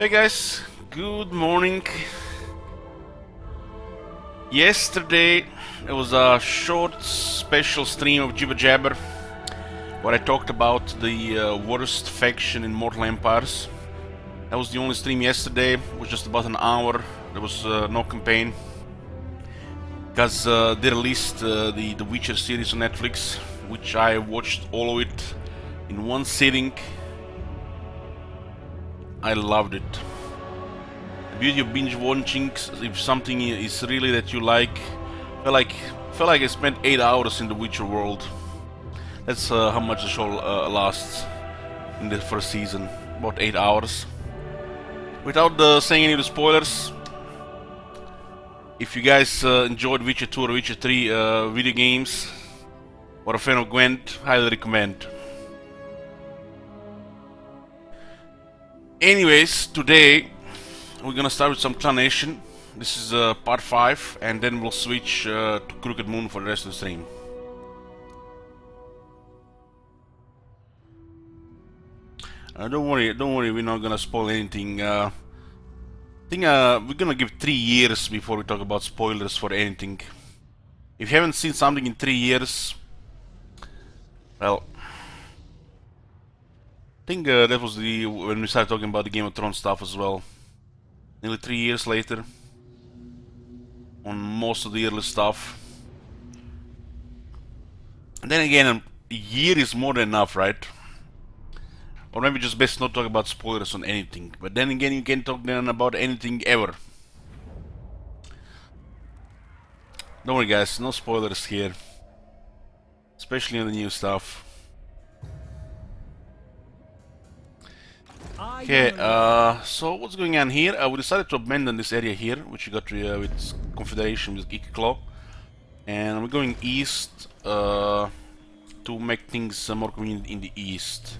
Hey guys, good morning. Yesterday it was a short special stream of Jibber Jabber where I talked about the worst faction in Mortal Empires. That was the only stream yesterday. It was just about an hour. There was no campaign because they released the Witcher series on Netflix, which I watched all of it in one sitting. I loved it. The beauty of binge watching, if something is really that you like, felt like I spent 8 hours in the Witcher world. That's how much the show lasts in the first season, about 8 hours. Without saying any of the spoilers, if you guys enjoyed Witcher 2 or Witcher 3 video games, or a fan of Gwent, highly recommend. Anyways, today we're gonna start with some Clanation. This is part 5, and then we'll switch to Crooked Moon for the rest of the stream. Don't worry, we're not gonna spoil anything. I think we're gonna give 3 years before we talk about spoilers for anything. If you haven't seen something in 3 years, well, I think that was when we started talking about the Game of Thrones stuff as well. Nearly 3 years later, on most of the early stuff. And then again, a year is more than enough, right? Or maybe just best not talk about spoilers on anything. But then again, you can talk then about anything ever. Don't worry guys, no spoilers here. Especially on the new stuff. Okay, so what's going on here? We decided to abandon this area here, which we got with Confederation with Geek Claw. And we're going east to make things more convenient in the east.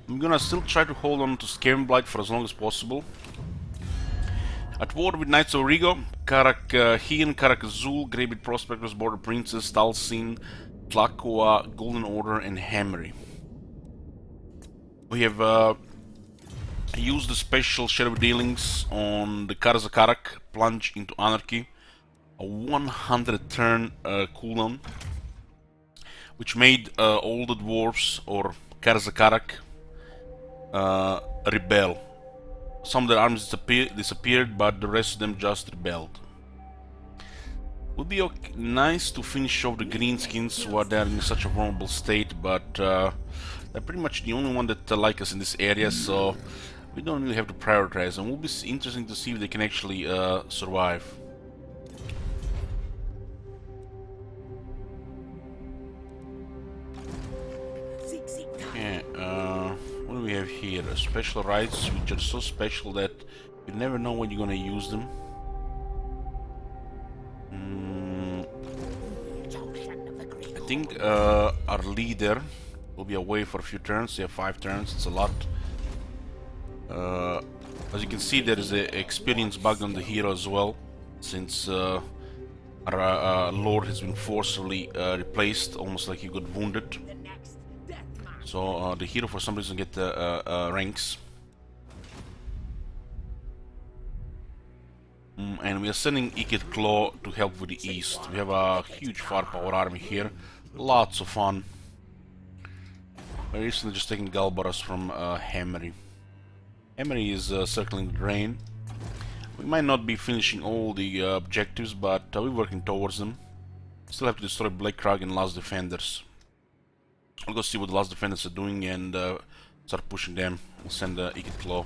I'm gonna still try to hold on to Skavenblight for as long as possible. At war with Knights of Rigo, Karak Hien, Karak Azul, Greybeard Prospectors, Border Princess, Talsin, Tlakoa, Golden Order, and Hammery. We have used the special Shadow Dealings on the Karazakarak, Plunge into Anarchy, a 100 turn cooldown, which made all the dwarves or Karazakarak rebel. Some of their armies disappeared, but the rest of them just rebelled. Would be nice to finish off the greenskins while they're in such a vulnerable state, but they're pretty much the only one that like us in this area, so we don't really have to prioritize. And it will be interesting to see if they can actually survive. Okay, what do we have here? Special rights, which are so special that you never know when you're gonna use them. I think our leader will be away for a few turns. We have 5 turns, it's a lot. As you can see, there is an experience bug on the hero as well, since our lord has been forcibly replaced, almost like he got wounded. So the hero for some reason get ranks. And we are sending Ikit Claw to help with the east. We have a huge firepower army here. Lots of fun. We recently just taken Galbaros from Hammery. Hammery is circling the drain. We might not be finishing all the objectives, but we're working towards them. Still have to destroy Black Krag and Last Defenders. I'll go see what the Last Defenders are doing and start pushing them. We'll send Ikit Claw.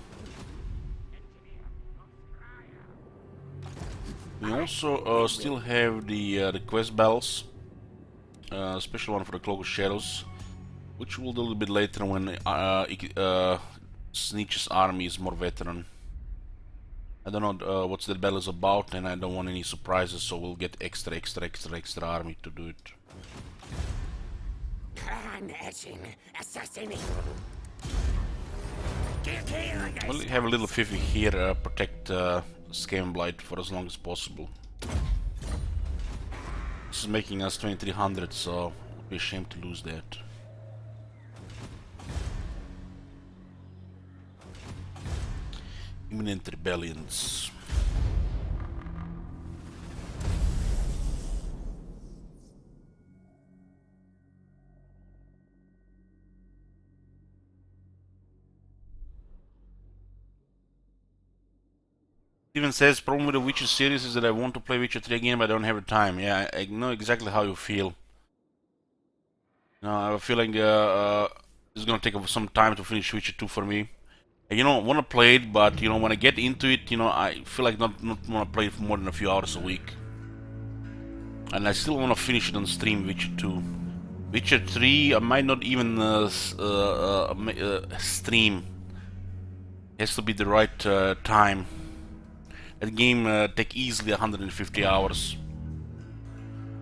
We also still have the quest battles. Special one for the Cloak of Shadows, which we'll do a little bit later when Sneech's army is more veteran. I don't know what that battle is about, and I don't want any surprises, so we'll get extra army to do it. Eshin, assassinate. We'll have a little Fifi here protect Skavenblight for as long as possible. This is making us 2300, so it would be a shame to lose that. Imminent rebellions. Steven says, problem with the Witcher series is that I want to play Witcher 3 again, but I don't have the time. Yeah, I know exactly how you feel. I have a feeling it's gonna take some time to finish Witcher 2 for me. I want to play it, but when I get into it, I feel like not want to play it for more than a few hours a week. And I still want to finish it on stream, Witcher 2. Witcher 3, I might not even stream. It has to be the right time. That game take easily 150 hours.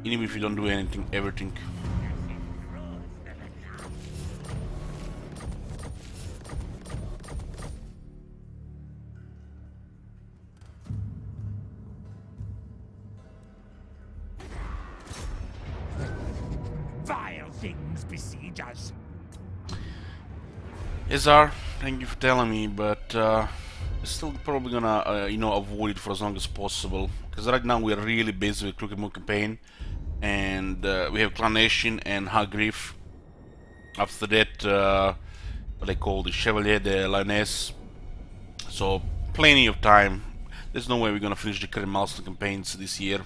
Even if you don't do everything. Vile things besiege us. Izar, thank you for telling me, but still probably gonna avoid it for as long as possible, because right now we're really busy with Crooked Moon campaign, and we have Clan Eshin and Hagriff. After that, what they call the Chevalier de Lioness. So plenty of time. There's no way we're gonna finish the current milestone campaigns this year.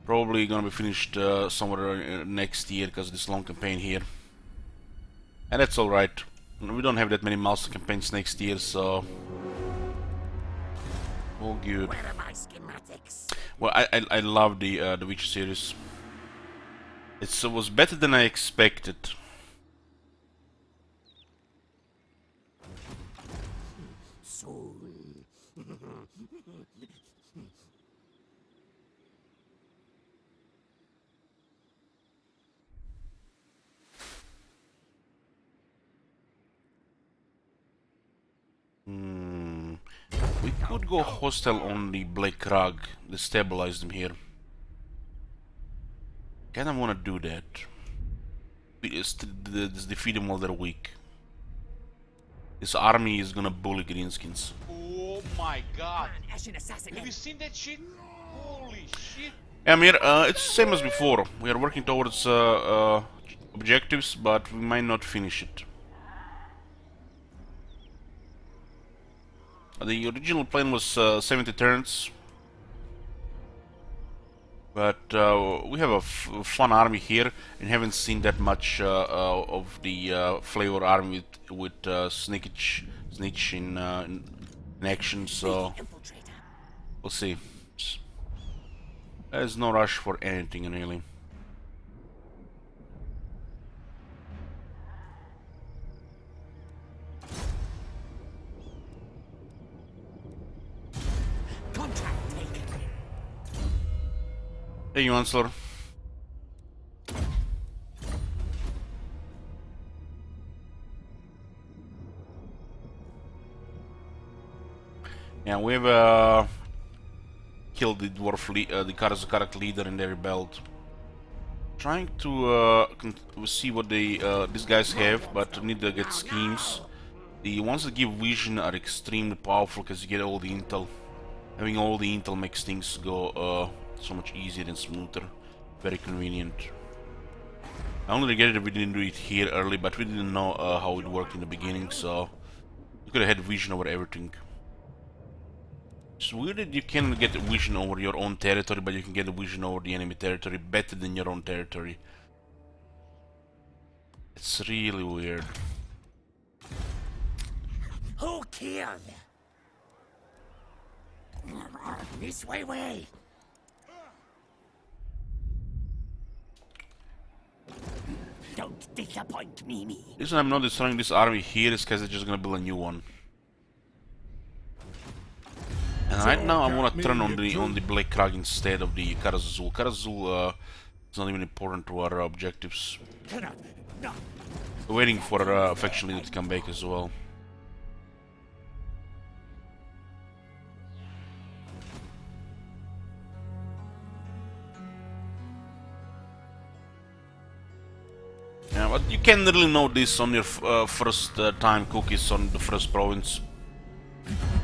Probably gonna be finished somewhere next year because of this long campaign here, and that's all right. We don't have that many milestone campaigns next year, so all good. Where are my schematics? Well, I love the Witcher series. It was better than I expected. Soon. We could go hostile on the Black Rug, destabilize them here. Kinda wanna do that. Defeat them while they're weak. This army is gonna bully Greenskins. Oh my god! Eshin assassin. Have you seen that shit? Holy shit! Amir, it's the same as before. We are working towards objectives, but we might not finish it. The original plan was 70 turns, but we have a fun army here, and haven't seen that much of the flavor army with Snitch in action, so we'll see. There's no rush for anything really. Contract taken. Hey, you Ansler. Yeah, we have killed the dwarf, the Karazakarak leader, and they rebelled. Trying to see what these guys have, but need to get schemes. The ones that give vision are extremely powerful because you get all the intel. Having all the intel makes things go so much easier and smoother. Very convenient. I only regret that we didn't do it here early, but we didn't know how it worked in the beginning, so you could have had vision over everything. It's weird that you can get vision over your own territory, but you can get vision over the enemy territory better than your own territory. It's really weird. Who killed? This way. Don't disappoint me. The reason I'm not destroying this army here is because they're just gonna build a new one. And right now I want to turn on the Black Crag instead of the Karazul. Karazul is not even important to our objectives. No. We're waiting for Faction Leader to come back as well. Yeah, but you can really know this on your first time cookies on the first province.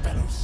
Belarus.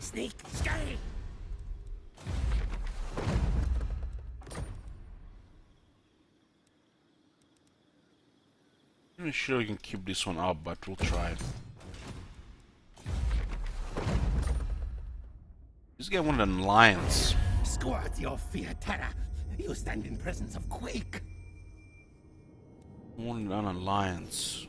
Sneak, stay! I'm not sure we can keep this one up, but we'll try. This guy wanted an alliance. Squat your fear, terror. You stand in presence of quake. Wanted an alliance.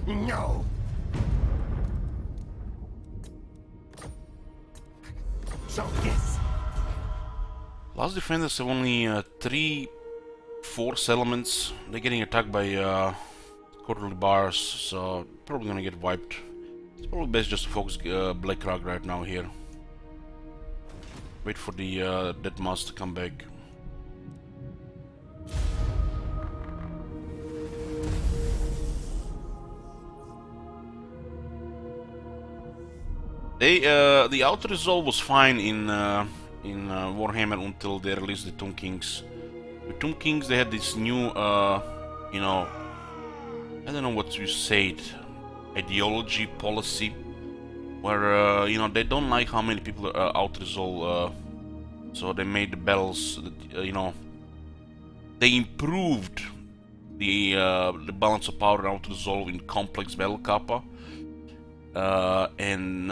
No! So this. Last defenders have only 3 force elements. They're getting attacked by quarterly bars, so probably gonna get wiped. It's probably best just to focus Blackrock right now here. Wait for the dead mouse to come back. The auto resolve was fine in Warhammer until they released the Tomb Kings. With Tomb Kings, they had this new, you know, I don't know what you say it, ideology, policy, where you know, they don't like how many people auto resolve, so they made the battles that, you know, they improved the balance of power and auto resolve in complex battle kappa. And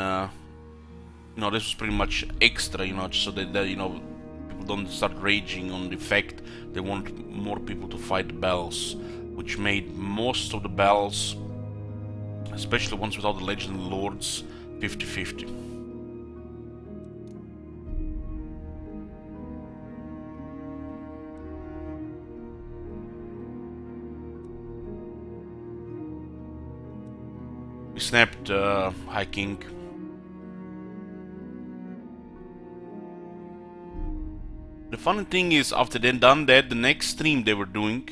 you know, this was pretty much extra, you know, so that you know, people don't start raging on the fact they want more people to fight the battles, which made most of the battles, especially ones without the legendary lords, 50-50. We snapped High King. The funny thing is, after they done that, the next stream they were doing,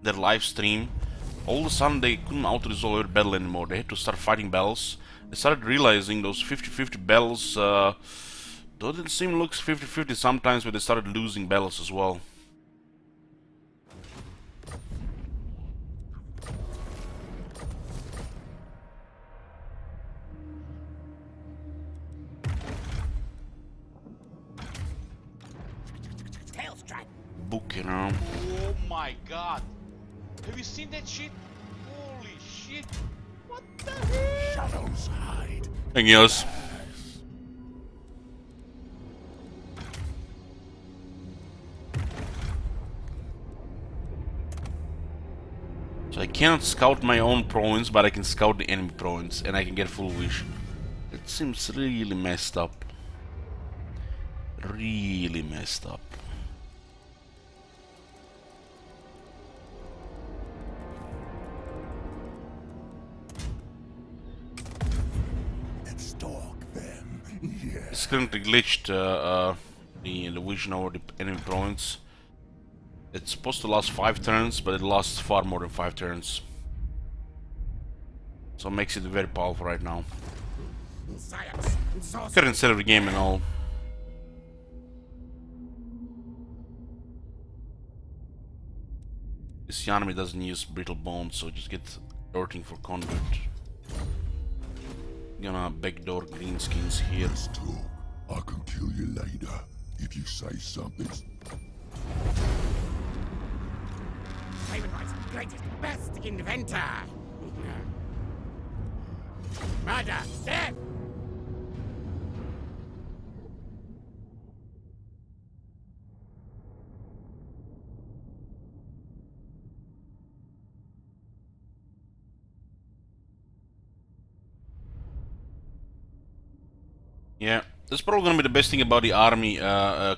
their live stream, all of a sudden they couldn't auto-resolve every battle anymore. They had to start fighting battles. They started realizing those 50-50 battles, though it didn't seem looks 50-50 sometimes, but they started losing battles as well. Book, you know. Oh my god. Have you seen that shit? Holy shit. What the hell? Shadows hide. Thank you. So I cannot scout my own province, but I can scout the enemy province, and I can get full vision. It seems really messed up. Really messed up. It's currently glitched the vision over the enemy province. It's supposed to last 5 turns, but it lasts far more than 5 turns. So it makes it very powerful right now. Current set of the game and all. This enemy doesn't use brittle bones, so just get earthing for conduit. Gonna backdoor greenskins here. I can kill you later if you say something. Ravenwhite's greatest, best inventor! Murder! Death! Yeah, that's probably gonna be the best thing about the army,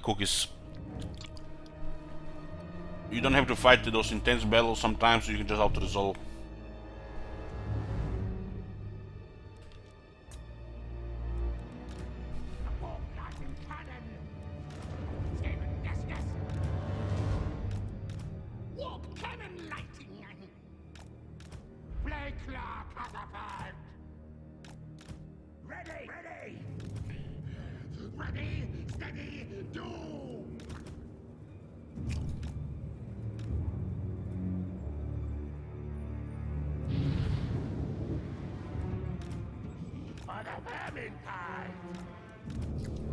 cookies. You don't have to fight those intense battles sometimes, you can just auto-resolve. in time.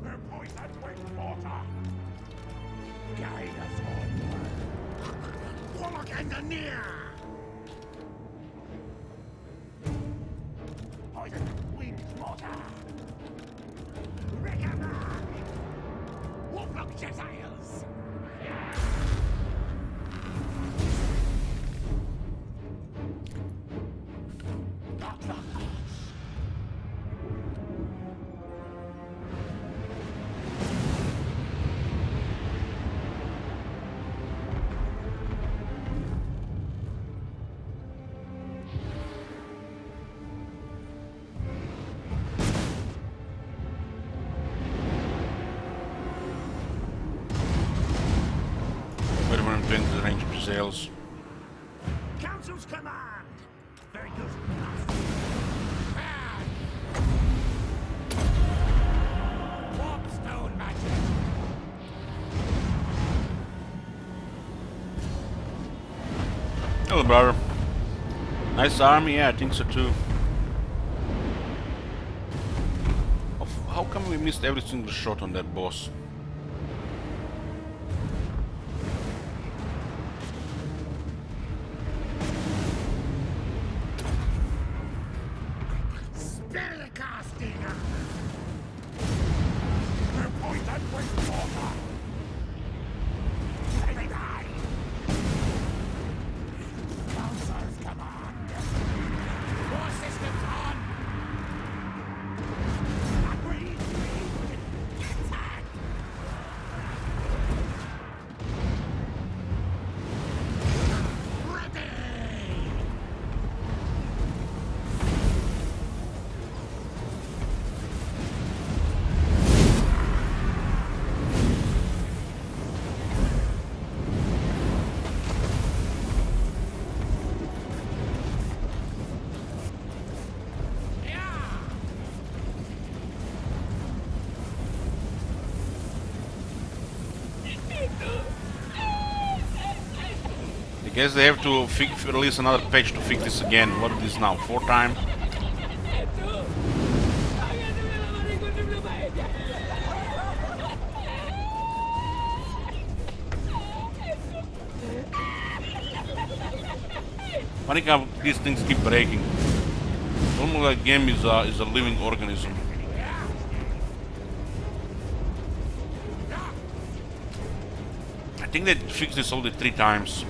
Her poison with mortar. Guide us onward. Warlock engineer. Poison wind mortar. Reckoner. Warlock Gentiles. Wait a minute, I'm doing the range of sales. Council's command. Very good. Warp stone magic. Hello, brother. Nice army, yeah, I think so too. How come we missed every single shot on that boss? Spellcasting. Her poison with mortar. They die. Council's command. War systems on. Agreed. Attack. Ready. I guess they have to release another patch to fix this again. What is this now? 4th time? Funny how these things keep breaking. Almost like game is a living organism. I think they fixed this only 3 times.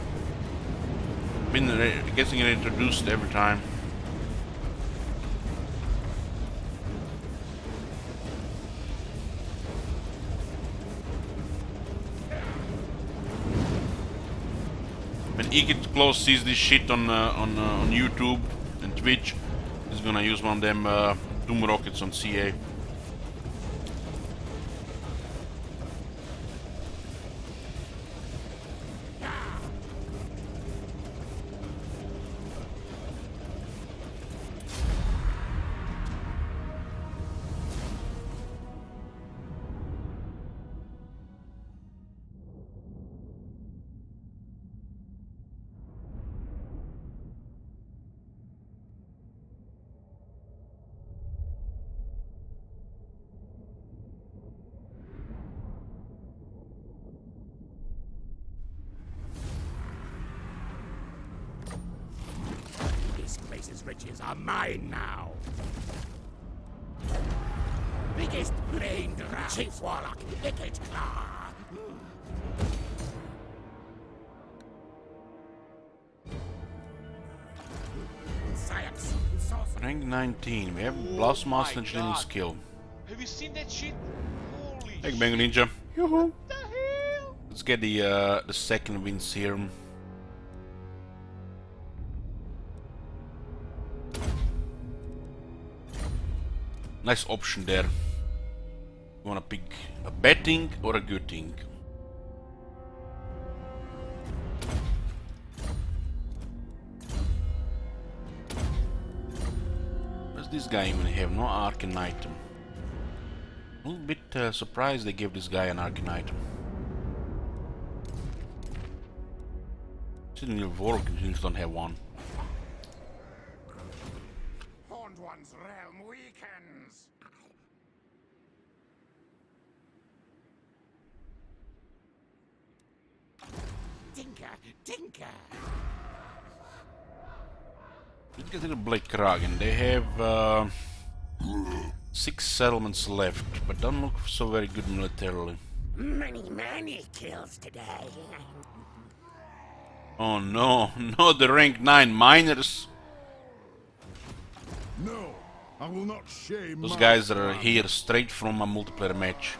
Been getting it introduced every time. When Igit Close sees this shit on YouTube and Twitch, he's gonna use one of them Doom rockets on CA. This place's riches are mine now. Biggest brain drag. Chief Warlock, Wicked Claw. Science, sorcery. Rank 19, we have Blast Master my Engineering God. skill. Have you seen that shit? Holy Hey, shit. Bang Ninja. Yoo-hoo. What the hell? Let's get the second wind serum. Nice option there. You wanna pick a bad thing or a good thing? Does this guy even have no arcane item? A little bit surprised they gave this guy an arcane item. Sitting in Warlock things don't have one. Horned One's realm weakens. Tinker, tinker. Let's get to the Black Kraken. They have 6 settlements left, but don't look so very good militarily. Many kills today. Oh no, no, the rank 9 miners. No, I will not shame Those my guys are clan. here straight from a multiplayer match.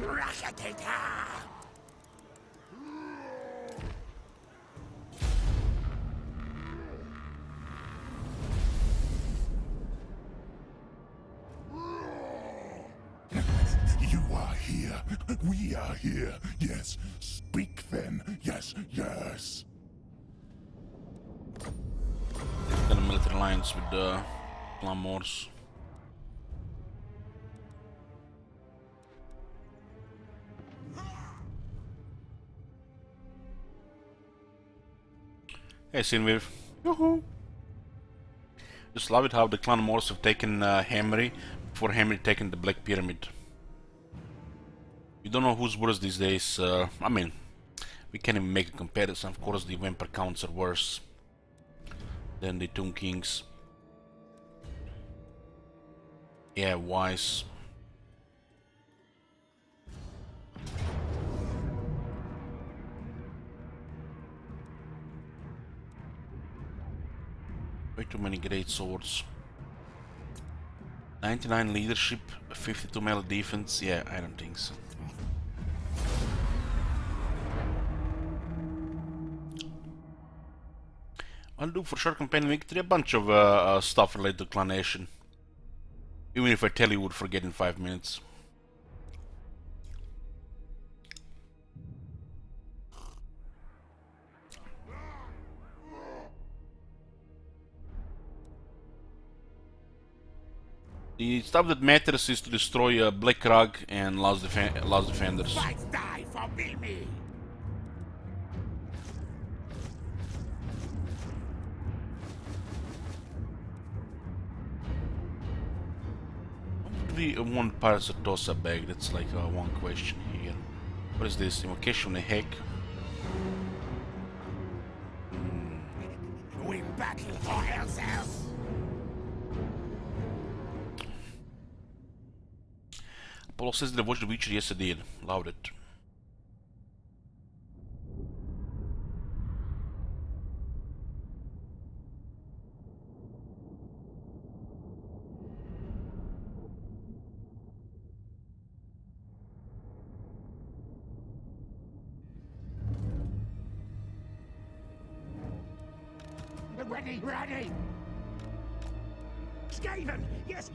Rakatata. You are here. We are here. Yes. Speak then. Yes, yes. They've got a military alliance with the Claymores. Hey, Sinviv. Yoo-hoo! Just love it how the Claymores have taken Hammery before Hammery taken the Black Pyramid. You don't know who's worse these days. I mean, we can't even make a comparison. Of course, the Vampire Counts are worse than the Tomb Kings. Yeah, wise. Way too many great swords. 99 leadership, 52 melee defense. Yeah, I don't think so. I'll do for sure companion victory a bunch of stuff related to Clan Eshin. Even if I tell you, would forget in 5 minutes. The stuff that matters is to destroy Black Rug and Last Defenders. Fights die for me. We want Pirates of Tossa back. That's like one question here. What is this? Invocation of the Heck? We battle for ourselves. Apollo says that I watched The Witcher. Yes, I did. Loved it. Ready. Skaven. Yes.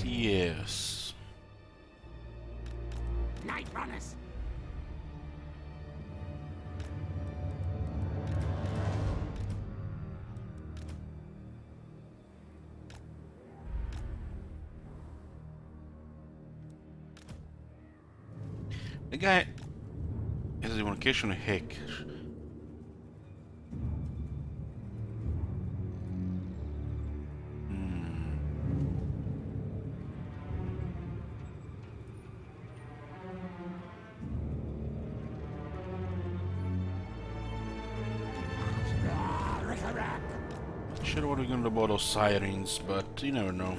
Yes. Night runners. The guy has an invocation of Heck. Sure what we're gonna do about those sirens, but you never know.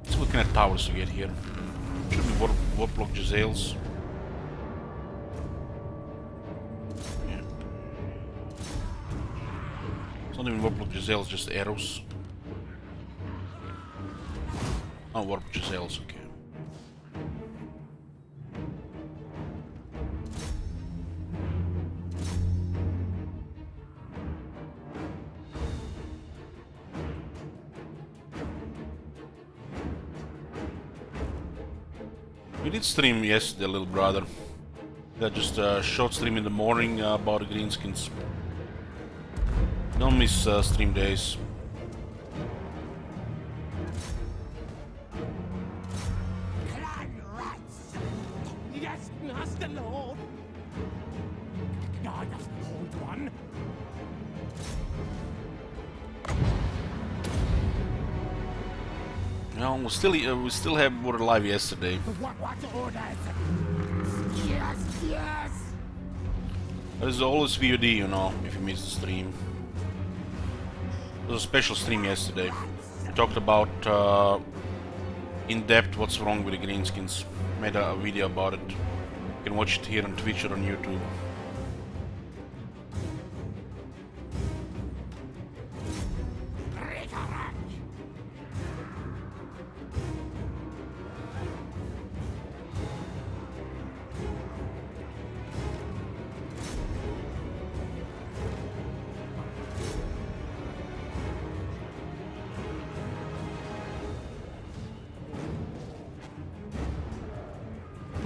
Let's look at towers to get here. Should be warplock Giselles. Yeah. It's not even warplock Giselles, just arrows. Oh, warp Giselles, okay. We did stream yesterday, little brother. That just short stream in the morning about the greenskins. Don't miss stream days. Clan rats. Yes, Master Lord. I must hold one. No, we still have were alive yesterday. What orders? Yes, yes. There's always VOD, you know, if you miss the stream. It was a special stream yesterday. We talked about in depth what's wrong with the greenskins. Made a video about it. You can watch it here on Twitch or on YouTube.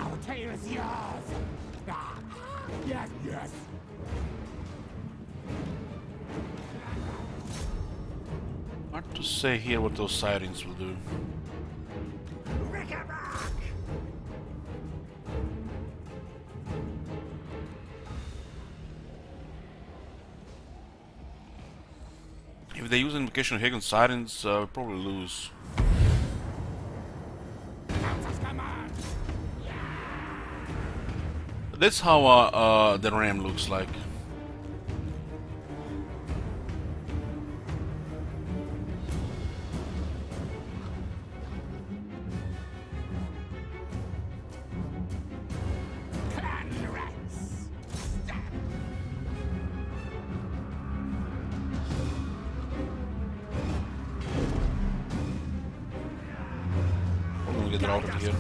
Our tale is yours. Ah, yes, yes. Hard to say here what those sirens will do. If they use Invocation of Hagen Sirens, we'll probably lose. That's how the ram looks like. I'm gonna get routed here.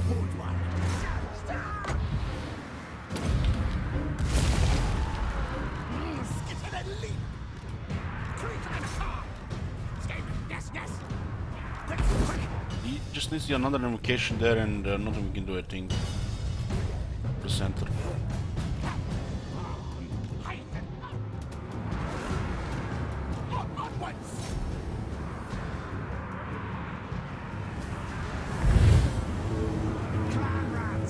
He just needs another invocation there and nothing we can do, I think. The center.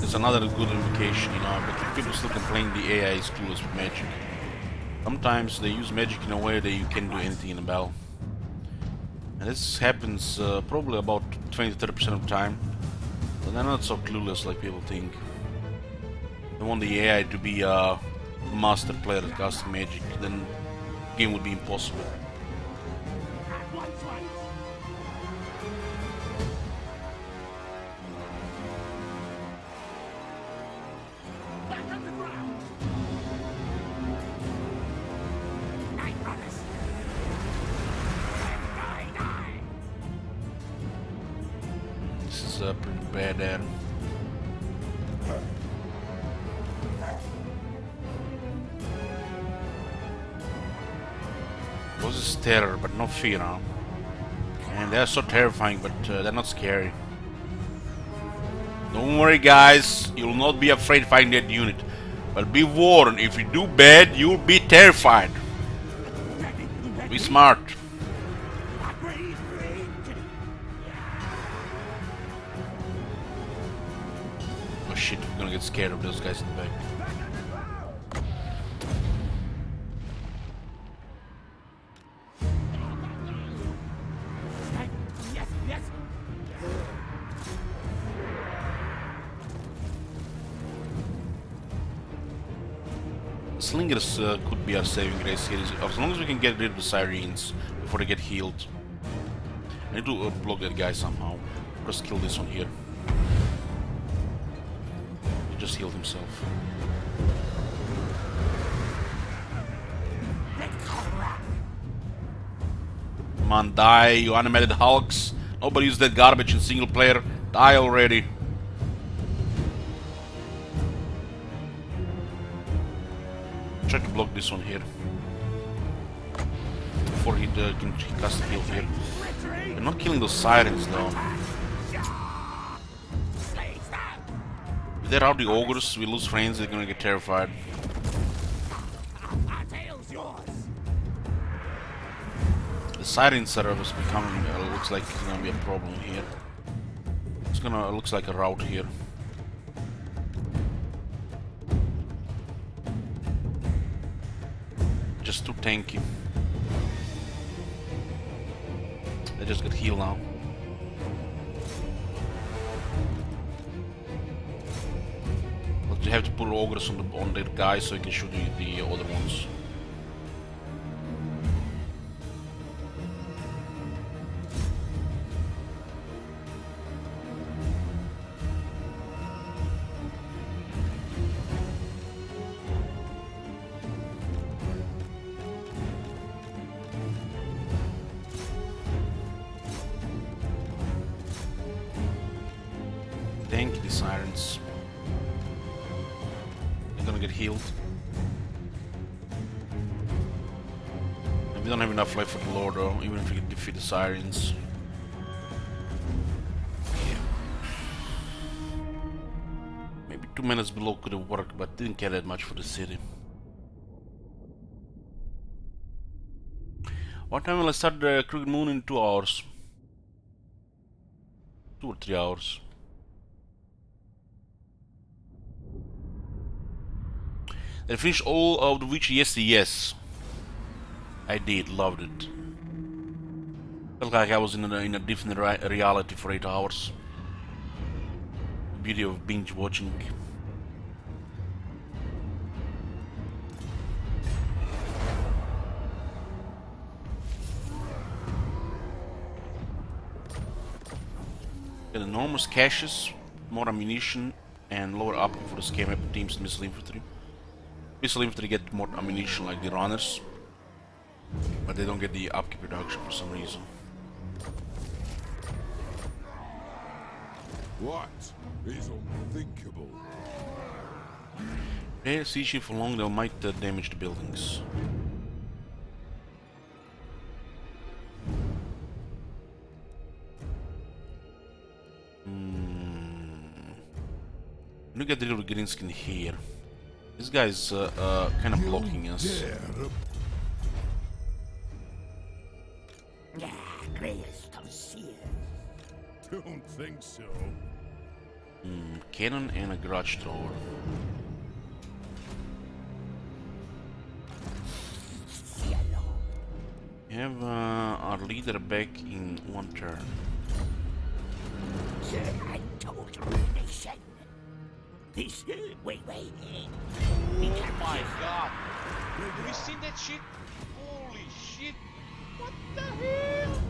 It's another good invocation, you know, but people still complain the AI is clueless with magic. Sometimes they use magic in a way that you can't do anything in a battle. And this happens probably about 20-30% of the time. But they're not so clueless like people think. They want the AI to be a master player at casting magic, then the game would be impossible. This is pretty bad there. Those is terror, but no fear, huh? And they're so terrifying, but they're not scary. Don't worry, guys. You'll not be afraid fighting that unit. But be warned, if you do bad, you'll be terrified. Be smart. Oh shit, we're gonna get scared of those guys in the back. Yes, yes. Slingers could be our saving grace here, as long as we can get rid of the sirens before they get healed. I need to block that guy somehow. Just kill this one here. He just healed himself. Come on, die, you animated hulks. Nobody used that garbage in single player. Die already. Try to block this one here. Before he can cast a heal here. We're not killing those sirens though. If they're out the ogres, we lose friends, they're gonna get terrified. The sirens are becoming, looks like it's gonna be a problem here. It's gonna, looks like a rout here. Just too tanky. They just got healed now. have to put ogres on their guys so you can shoot the other ones. Thank the sirens. They're gonna get healed. And we don't have enough life for the Lord though, even if we can defeat the sirens. Yeah. Maybe 2 minutes below could have worked, but didn't care that much for the city. What time will I start the Crooked Moon? In 2 hours? 2 or 3 hours. Did I finish all of The Witcher yesterday? Yes. I did, loved it. Felt like I was in a different reality for 8 hours. The beauty of binge watching. Got enormous caches, more ammunition, and lower upkeep for the scam weapon teams and missile infantry. Missile infantry get more ammunition like the runners, but they don't get the upkeep reduction for some reason. What is unthinkable? They siege you for long, they might damage the buildings. Look at the little green skin here. This guy's kind of blocking us. Greatest of seers. Don't think so. Cannon and a garage thrower. We have our leader back in 1 turn. I'm total ruination. This wait. Oh my god! Have you seen that shit? Holy shit! What the hell?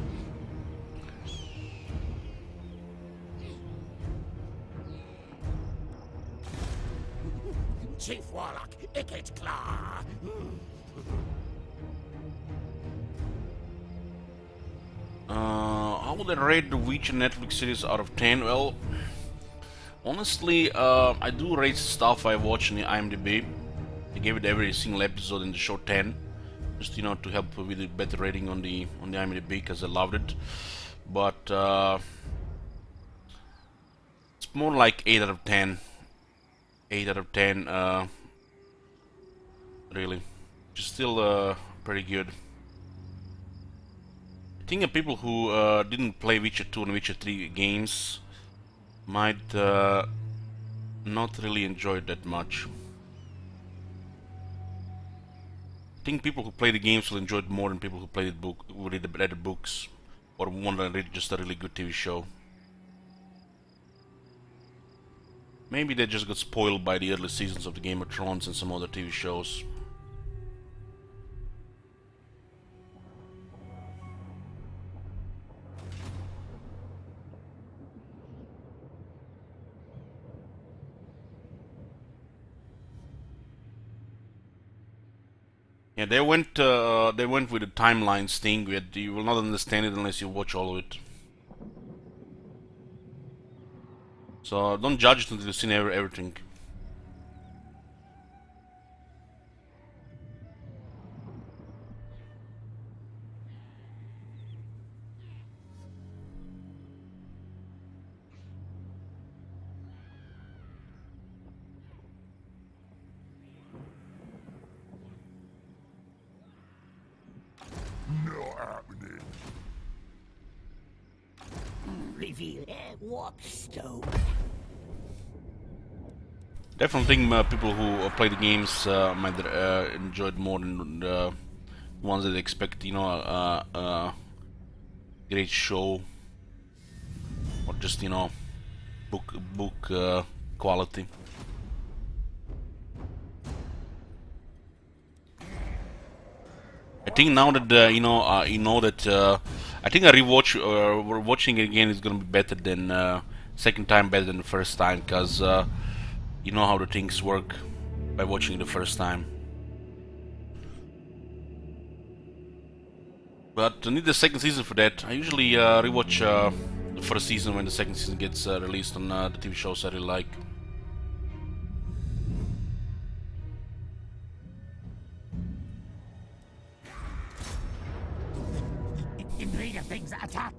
Chief Warlock, Icket Claw. How would I rate the Witcher Netflix series out of 10? Well, honestly, I do rate stuff I watch in the IMDb. I gave it every single episode in the show 10, just to help with a better rating on the IMDb because I loved it. But it's more like 8 out of 10. 8 out of 10, really, which is still pretty good. I think that people who didn't play Witcher 2 and Witcher 3 games might not really enjoy it that much. I think people who play the games will enjoy it more than people who played who read the books, or want to read just a really good TV show. Maybe they just got spoiled by the early seasons of the Game of Thrones and some other TV shows. Yeah, they went with the timelines thing. You will not understand it unless you watch all of it. So don't judge it until you've seen everything. Not happening. Reveal warp stone. Definitely think people who play the games might enjoy it more than the ones that expect, a great show or just book quality. think now that you know that I think we're watching it again is gonna be better than second time better than the first time, because you know how the things work by watching it the first time. But I need the second season for that. I usually rewatch the first season when the second season gets released on the TV shows I really like. Invader things attack.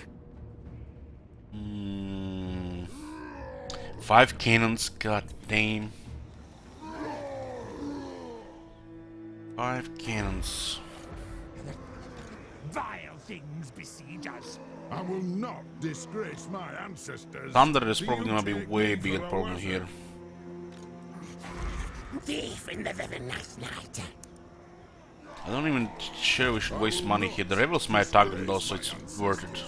5 cannons, god damn. 5 cannons. Vile things besiege us. I will not disgrace my ancestors. Thunder is Do probably you gonna be take way me bigger for a problem wizard? here. Thief in the very last night. I don't even sure we should waste money here. The rebels might attack them though, so it's worth it.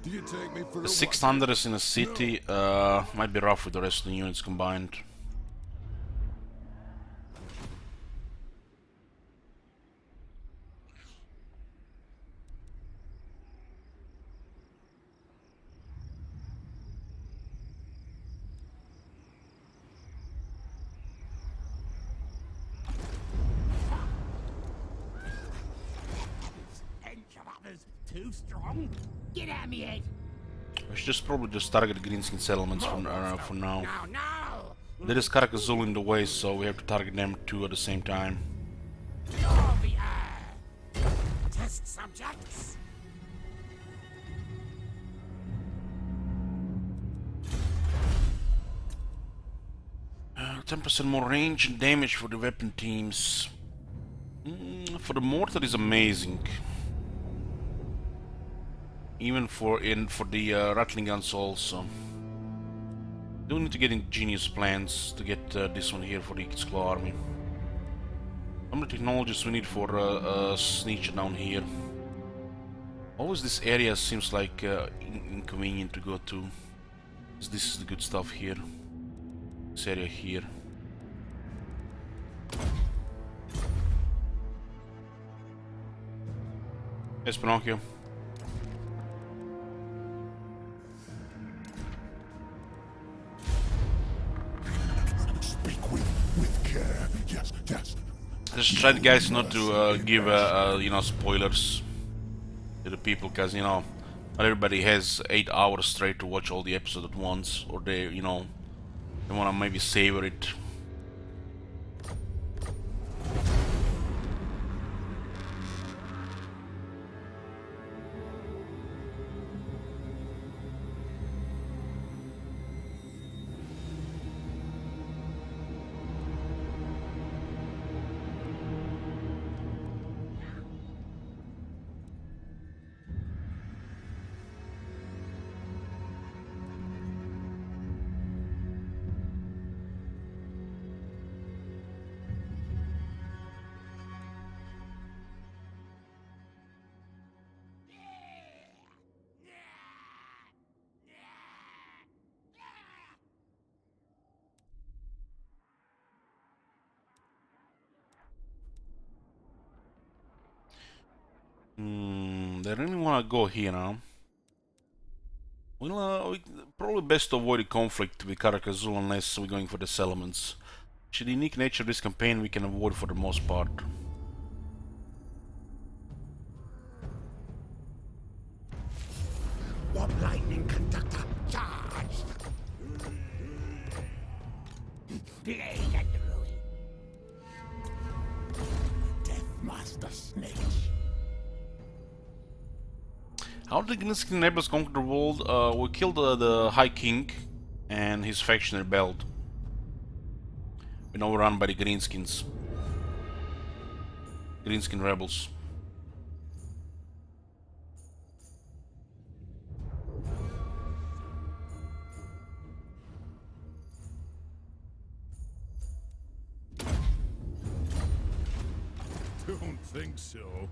Do you take me for The a 600 is in a city, might be rough with the rest of the units combined. Too strong? Get at me, Ed! We should just probably just target the Greenskin settlements for now. No, no! There is Karakazul in the way, so we have to target them two at the same time. You're the test subjects. 10% more range and damage for the weapon teams. For the mortar is amazing. Even for the rattling guns also. Do need to get ingenious plans to get this one here for the Ikit's Claw army. How many technologies we need for Sneecher down here? Always this area seems like inconvenient to go to. This is the good stuff here. This area here. Yes, Pinocchio. Speak with care. Yes, yes. Just try, guys, not to give you know, spoilers to the people, because you know not everybody has 8 hours straight to watch all the episodes at once, or they they want to maybe savor it. They really want to go here now. Well, probably best to avoid a conflict with Karakazul unless we're going for the settlements. Actually, the unique nature of this campaign we can avoid for the most part. What lightning conductor? Charge! The aid and the ruin. Death Master Snake. How did the Greenskin rebels conquer the world? We killed the High King and his faction rebelled. Been overrun by the Greenskins. Greenskin rebels. Don't think so.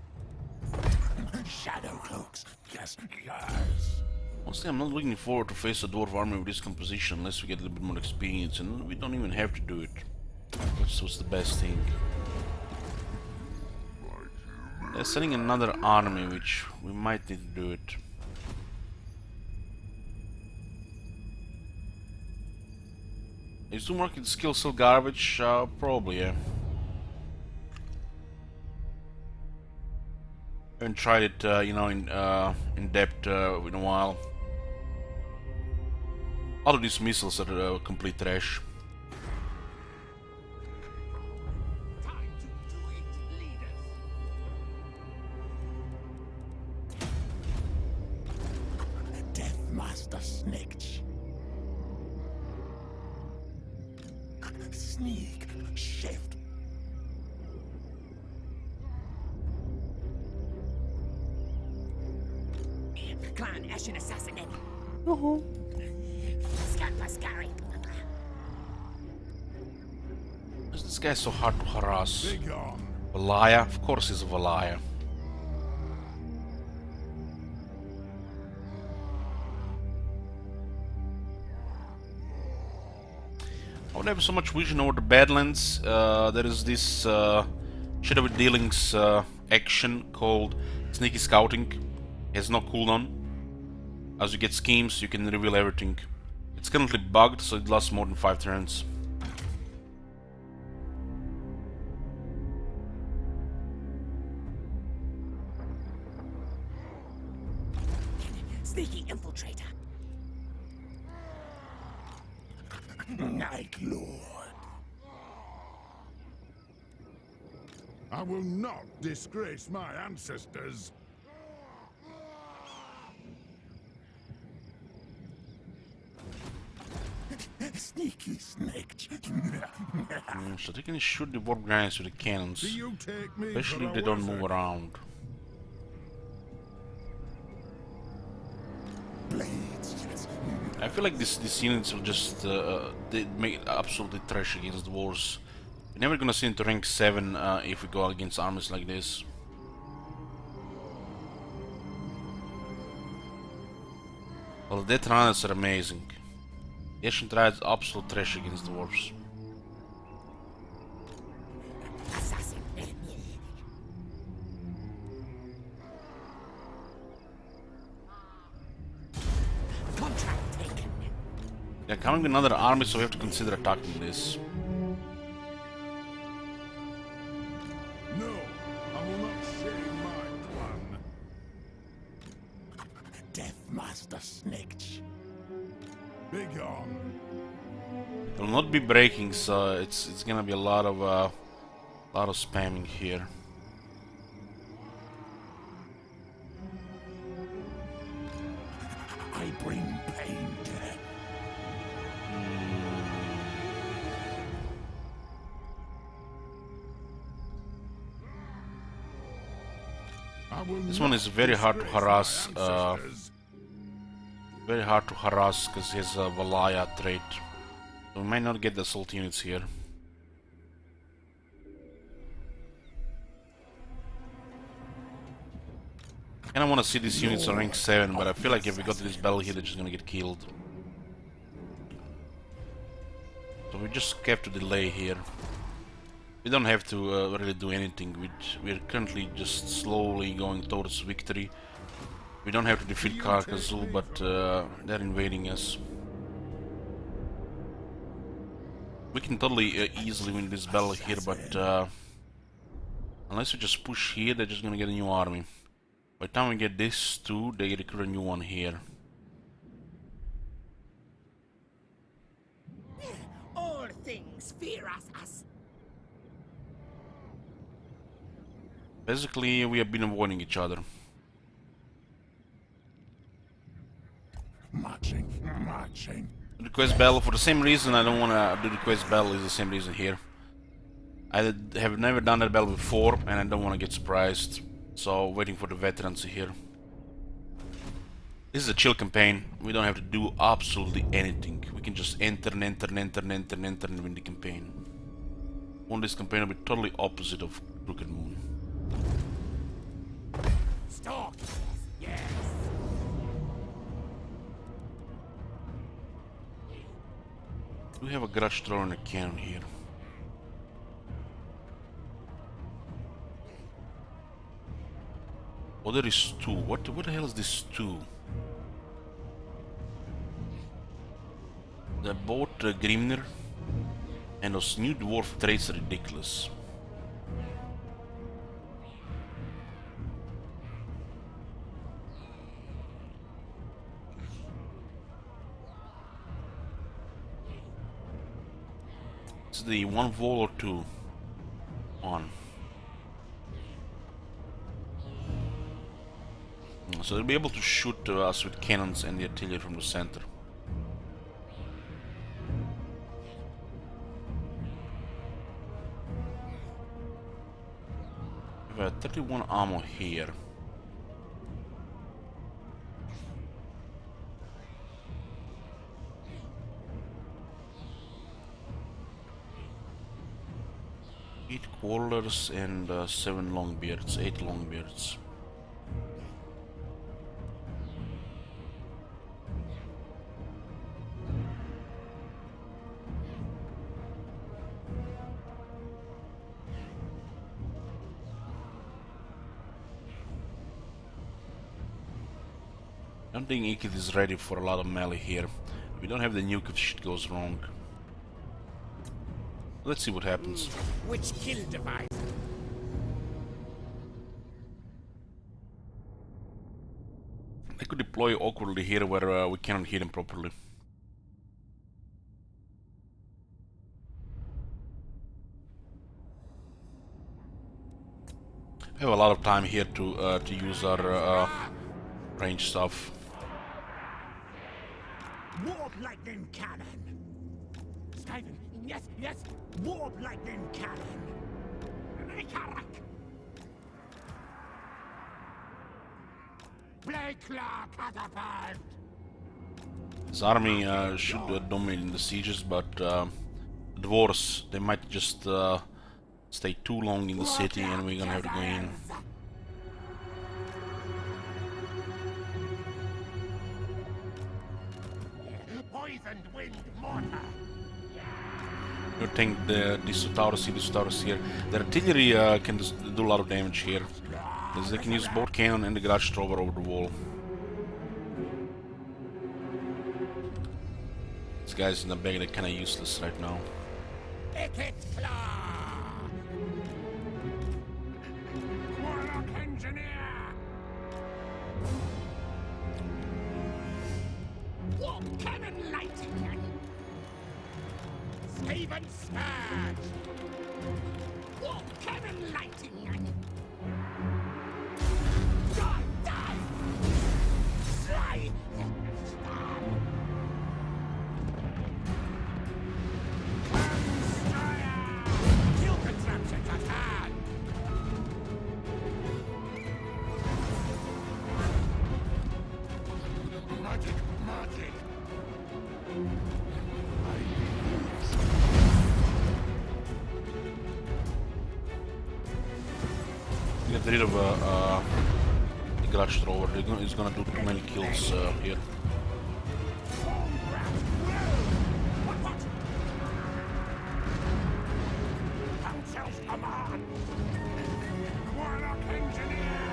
Shadow cloaks. Yes, yes. Honestly, I'm not looking forward to face a dwarf army with this composition unless we get a little bit more experience, and we don't even have to do it. That's what's the best thing. They're sending another army, which we might need to do it. Is 2 market skill still garbage? Probably, yeah. Haven't tried it, you know, in depth in a while. All of these missiles are complete trash. Time to do it, leaders. Death Master Snitch. Sneak, shift. Clan Eshin assassinated. Uh-huh. Pascari. Why is this guy so hard to harass? Big on. Valaya? Of course he's a Valaya. I don't have so much vision over the Badlands. There is this Shadowy Dealings action called Sneaky Scouting. It has no cooldown. As you get schemes, you can reveal everything. It's currently bugged, so it lasts more than 5 turns. Sneaky infiltrator. Night Lord. I will not disgrace my ancestors. Sneaky snake. So they can shoot the warp grenades with the cannons, Do you take me especially for if a they don't wizard? move around. Blades, yes. I feel like these units will just they make it absolutely trash against the wars. We're never gonna see into rank 7 if we go against armies like this. Well, the Death Runners are amazing. The Eshin tried absolute trash against the dwarves. Assassin. Contract taken. They're coming with another army, so we have to consider attacking this. No, I will not shame my plan. Death Master Snitch. Big on. It will not be breaking, so it's gonna be a lot of spamming here. I bring pain, death. I will This one not is very hard to disgrace my harass. ancestors. Very hard to harass because he has a Valaya trait. So we might not get the assault units here. And I want to see these units on rank 7, but I feel like if we got to this battle here, they're just gonna get killed. So we just have to delay here. We don't have to really do anything. We're currently just slowly going towards victory. We don't have to defeat Carcazul, but they're invading us. We can totally easily win this battle here, but unless we just push here, they're just gonna get a new army. By the time we get this too, they recruit a new one here. All things fear us. Basically, we have been avoiding each other. Marching, marching. The quest battle, for the same reason I don't want to do the quest battle, is the same reason here. I have never done that battle before, and I don't want to get surprised. So, waiting for the veterans here. This is a chill campaign. We don't have to do absolutely anything. We can just enter and enter and enter and enter and enter and win the campaign. On this campaign will be totally opposite of Crooked Moon. Stalk. Yes. We have a garage thrower and a cannon here. Oh, there is two. What the hell is this two? They're both Grimnir, and those new dwarf traits are ridiculous. It's the one wall or two on. So they'll be able to shoot us with cannons and the artillery from the center. We have 31 ammo here. Eight quarters and 7 longbeards, 8 longbeards. I don't think Ikit is ready for a lot of melee here. We don't have the nuke if shit goes wrong. Let's see what happens. Which kill device? I could deploy awkwardly here where we cannot hit him properly. I have a lot of time here to use our range stuff. Warp lightning cannon. Skyven, yes, yes. Warp lightning cannon. Rikarak. Blade claw catapult. His army should dominate in the sieges, but dwarves, they might just stay too long in the city and we're gonna have to go in. Poisoned wind mortar. You think this Taurus here. The artillery can do a lot of damage here. Because they can use both cannon and the garage thrower over the wall. These guys in the back, they're kinda useless right now. Ikit claw. Warlock engineer. Warp cannon lighting. Skaven scourge. Warp cannon lighting. Die, die. Die. Kill contraptions at hand. Magic, magic. Get rid of the garage thrower. He's gonna do too many kills here. Council's command. Warlock engineer.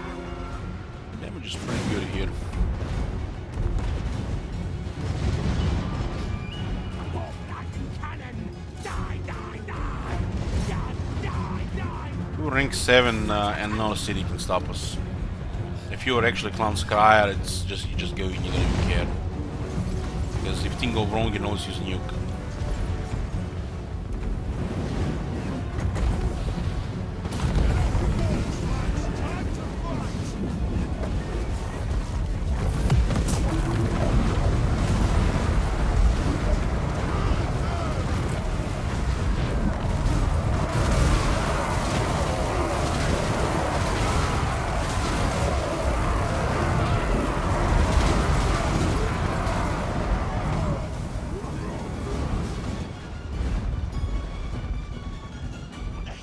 Damage is pretty good here. Warp lightning cannon. Die, die, die. Die, die, die. We're rank 7 and no city can stop us. If you are actually Clan Scryer, it's just you just go in, you don't even care. Because if things go wrong, you know it's use nuke.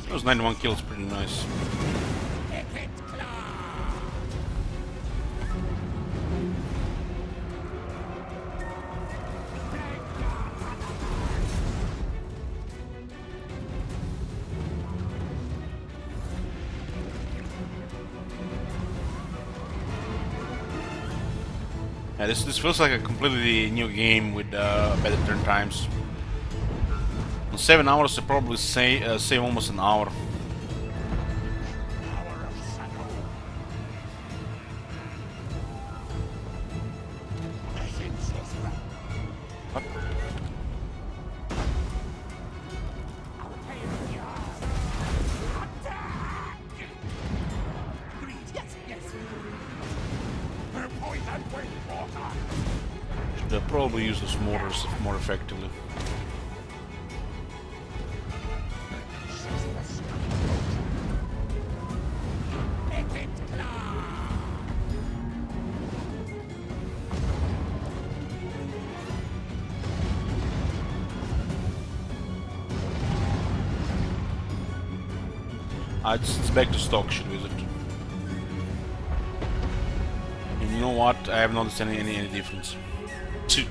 Those 91 kills, pretty nice. Ikit claw. Blade claw. Yeah, this feels like a completely new game with better turn times. In 7 hours, I probably save almost an hour. Power of Shadow. Eshin sorcerer. What? I'll tear yours. Attack! Greed. Yes, yes. Her poison with mortar. Should probably use those mortars more effectively. It's back to stock shit with it. And you know what? I have not noticed any difference. Tch.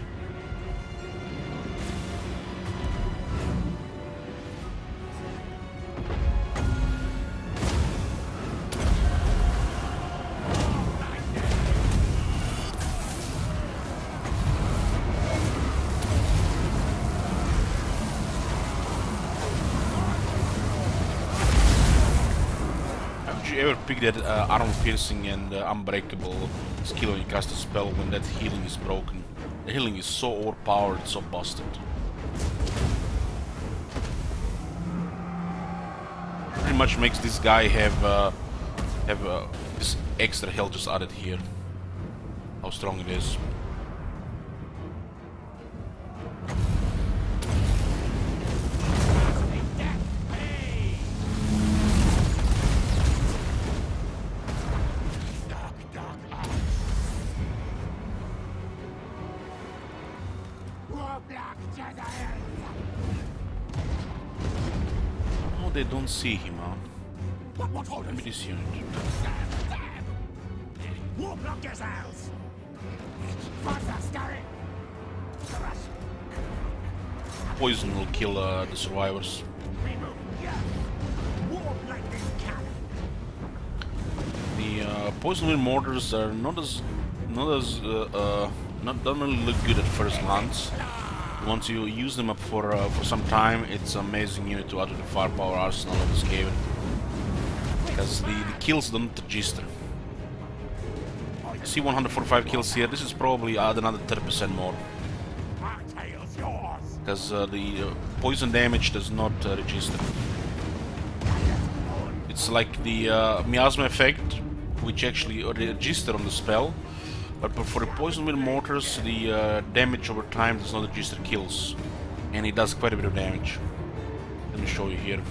Haven't you ever picked that armor piercing and unbreakable skill when you cast a spell when that healing is broken? The healing is so overpowered, so busted. Pretty much makes this guy have this extra health just added here. How strong it is. Oh, they don't see him, huh? What Let me this unit. Warlock Gazelles! Faster, scurry! Crush! Poison will kill the survivors. Remove! Yeah! Warp lightning cannon! The poison wind mortars are don't really look good at first glance. Once you use them up for some time, it's an amazing unit to add to the firepower arsenal of this game. Because the kills don't register. See 145 kills here, this is probably add another 30% more. Our tail's yours! Because the poison damage does not register. It's like the miasma effect, which actually register on the spell. But for the poison wind mortars, the damage over time does not register kills. And it does quite a bit of damage. Let me show you here.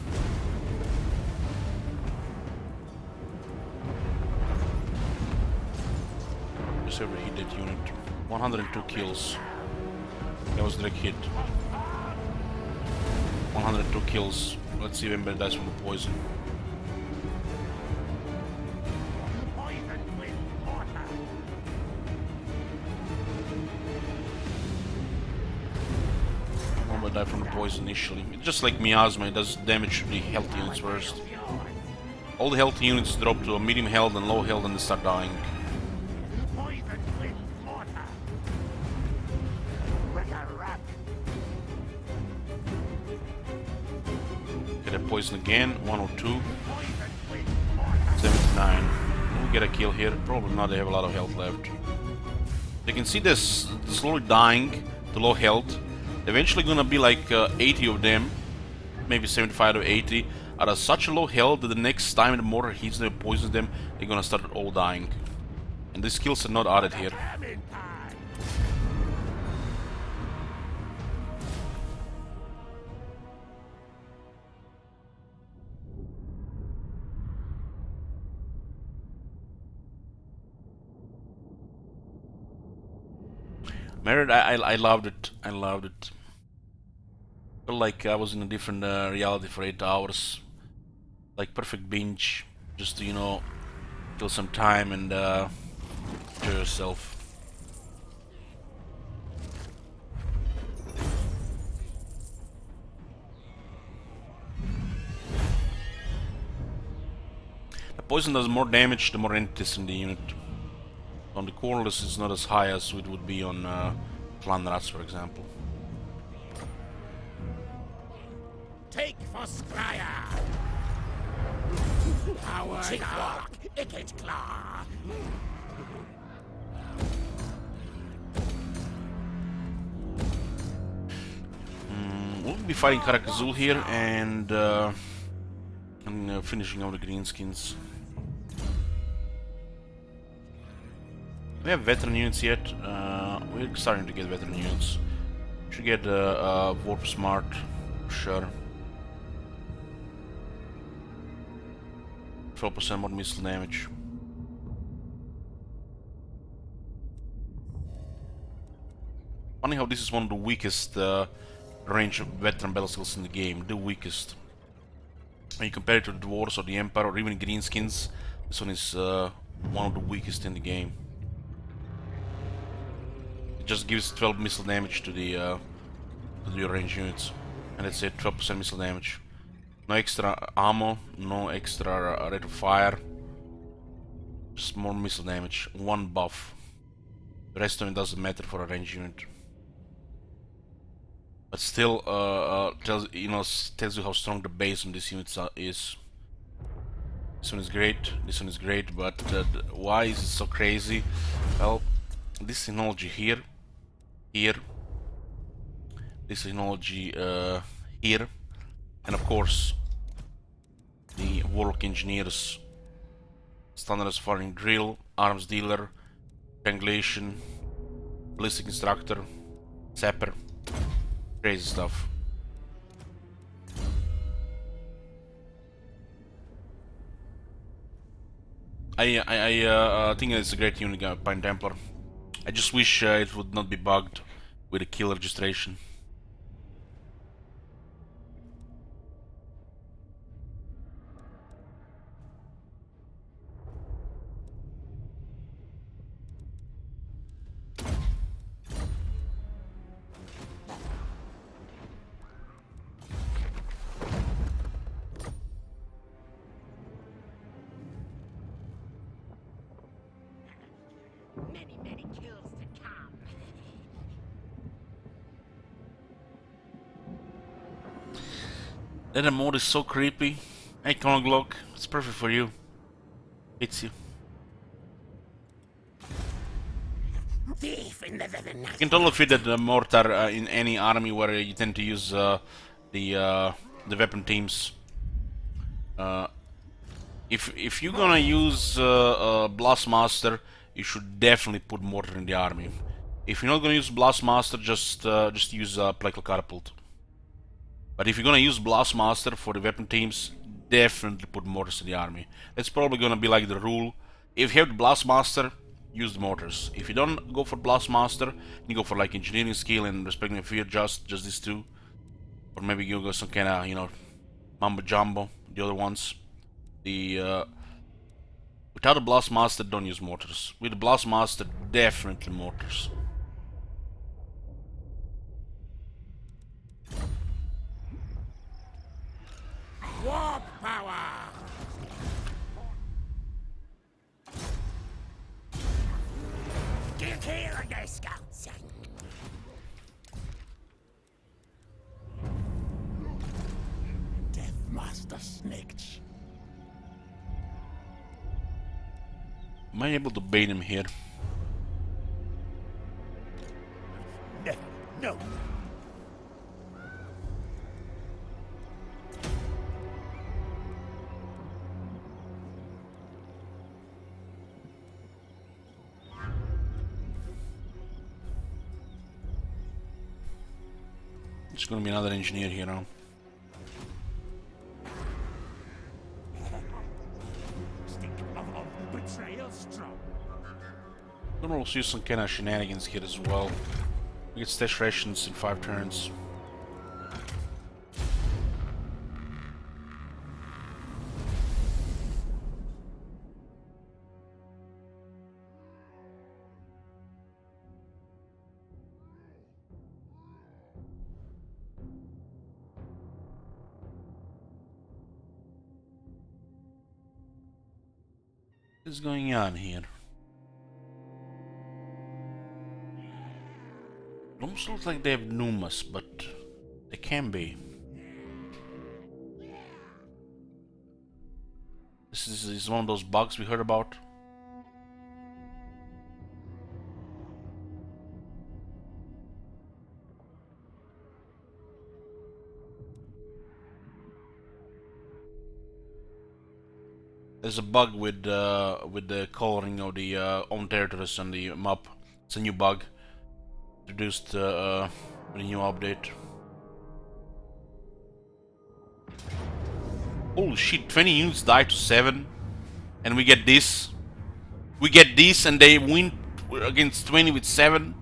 Just ever hit that unit. 102 kills. That was direct hit. 102 kills. Let's see if anybody dies from the poison. Poison with mortar! Nobody died from the poison initially. It's just like miasma, it does damage to the health units first. All the health units drop to a medium health and low health and they start dying. Poison with mortar! Wrecker wrap! Get a poison again, 102, Poison with mortar! 79. We'll get a kill here. Probably not, they have a lot of health left. You can see this slowly dying to low health. Eventually gonna be like 80 of them, maybe 75 to 80, are at such a low health that the next time the mortar hits them, poisons them, they're gonna start all dying. And these skills are not added here. Famine time! Merit, I loved it. I loved it. Felt like I was in a different reality for 8 hours. Like perfect binge, just to, you know, kill some time and enjoy yourself. The poison does more damage the more entities in the unit. On the cornerless, it's not as high as it would be on clan rats, for example. Take for Scryer! Power Chicklock! Icket Claw! We'll be fighting Karakazul here and finishing out the greenskins. We have veteran units yet. We're starting to get veteran units. Should get Warp Smart, for sure. 12% more missile damage. Funny how this is one of the weakest range of veteran battleskills in the game. The weakest. When you compare it to the Dwarves or the Empire or even Greenskins, this one is one of the weakest in the game. It just gives 12 missile damage to the range units. And that's it, 12% missile damage. No extra ammo, no extra rate of fire. Just more missile damage. One buff. The rest of it doesn't matter for a range unit. But still, tells you how strong the base on this unit is. This one is great. This one is great. But why is it so crazy? Well, this technology here, this technology here, and of course the Warlock Engineers, standardized firing drill, arms dealer, triangulation, ballistic instructor, sapper. Crazy stuff. I think it's a great unit, Pine Templar. I just wish it would not be bugged with a kill registration. Many kills to come. That emote is so creepy. Hey Glock, it's perfect for you. Hits you. Thief in the night. You can totally fit that mortar in any army where you tend to use the weapon teams. If you're gonna use Blastmaster, you should definitely put mortar in the army. If you're not gonna use Blastmaster, just use Plecal Catapult. But if you're gonna use Blastmaster for the weapon teams, definitely put mortars in the army. That's probably gonna be like the rule. If you have the Blastmaster, use the mortars. If you don't go for Blastmaster, you go for like engineering skill and respecting fear, just these two. Or maybe you go some kind of, mumbo jumbo, the other ones. Without a Blastmaster, don't use mortars. With a Blastmaster, definitely mortars. Warp power. Kill the scouts. Death Master Snakes. Am I able to bait him here? Never. No. It's gonna be another engineer here now. Stick of betrayal strong. Then we'll see some kind of shenanigans here as well. We get stash rations in 5 turns. What is going on here? Almost looks like they have Numas, but they can be. This is one of those bugs we heard about. There's a bug with the coloring of the own territories on the map. It's a new bug introduced with a new update. Holy shit! 20 units die to 7, and we get this. We get this, and they win against 20 with 7.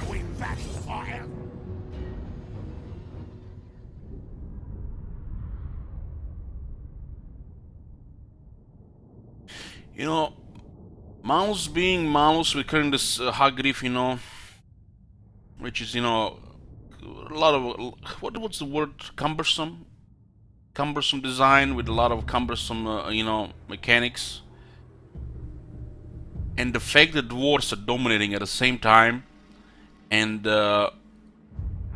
Going back fire. You know, mouse being mouse, we're currently this hog reef, you know, which is, you know, a lot of what's the word? Cumbersome design with a lot of cumbersome, you know, mechanics. And the fact that dwarves are dominating at the same time, and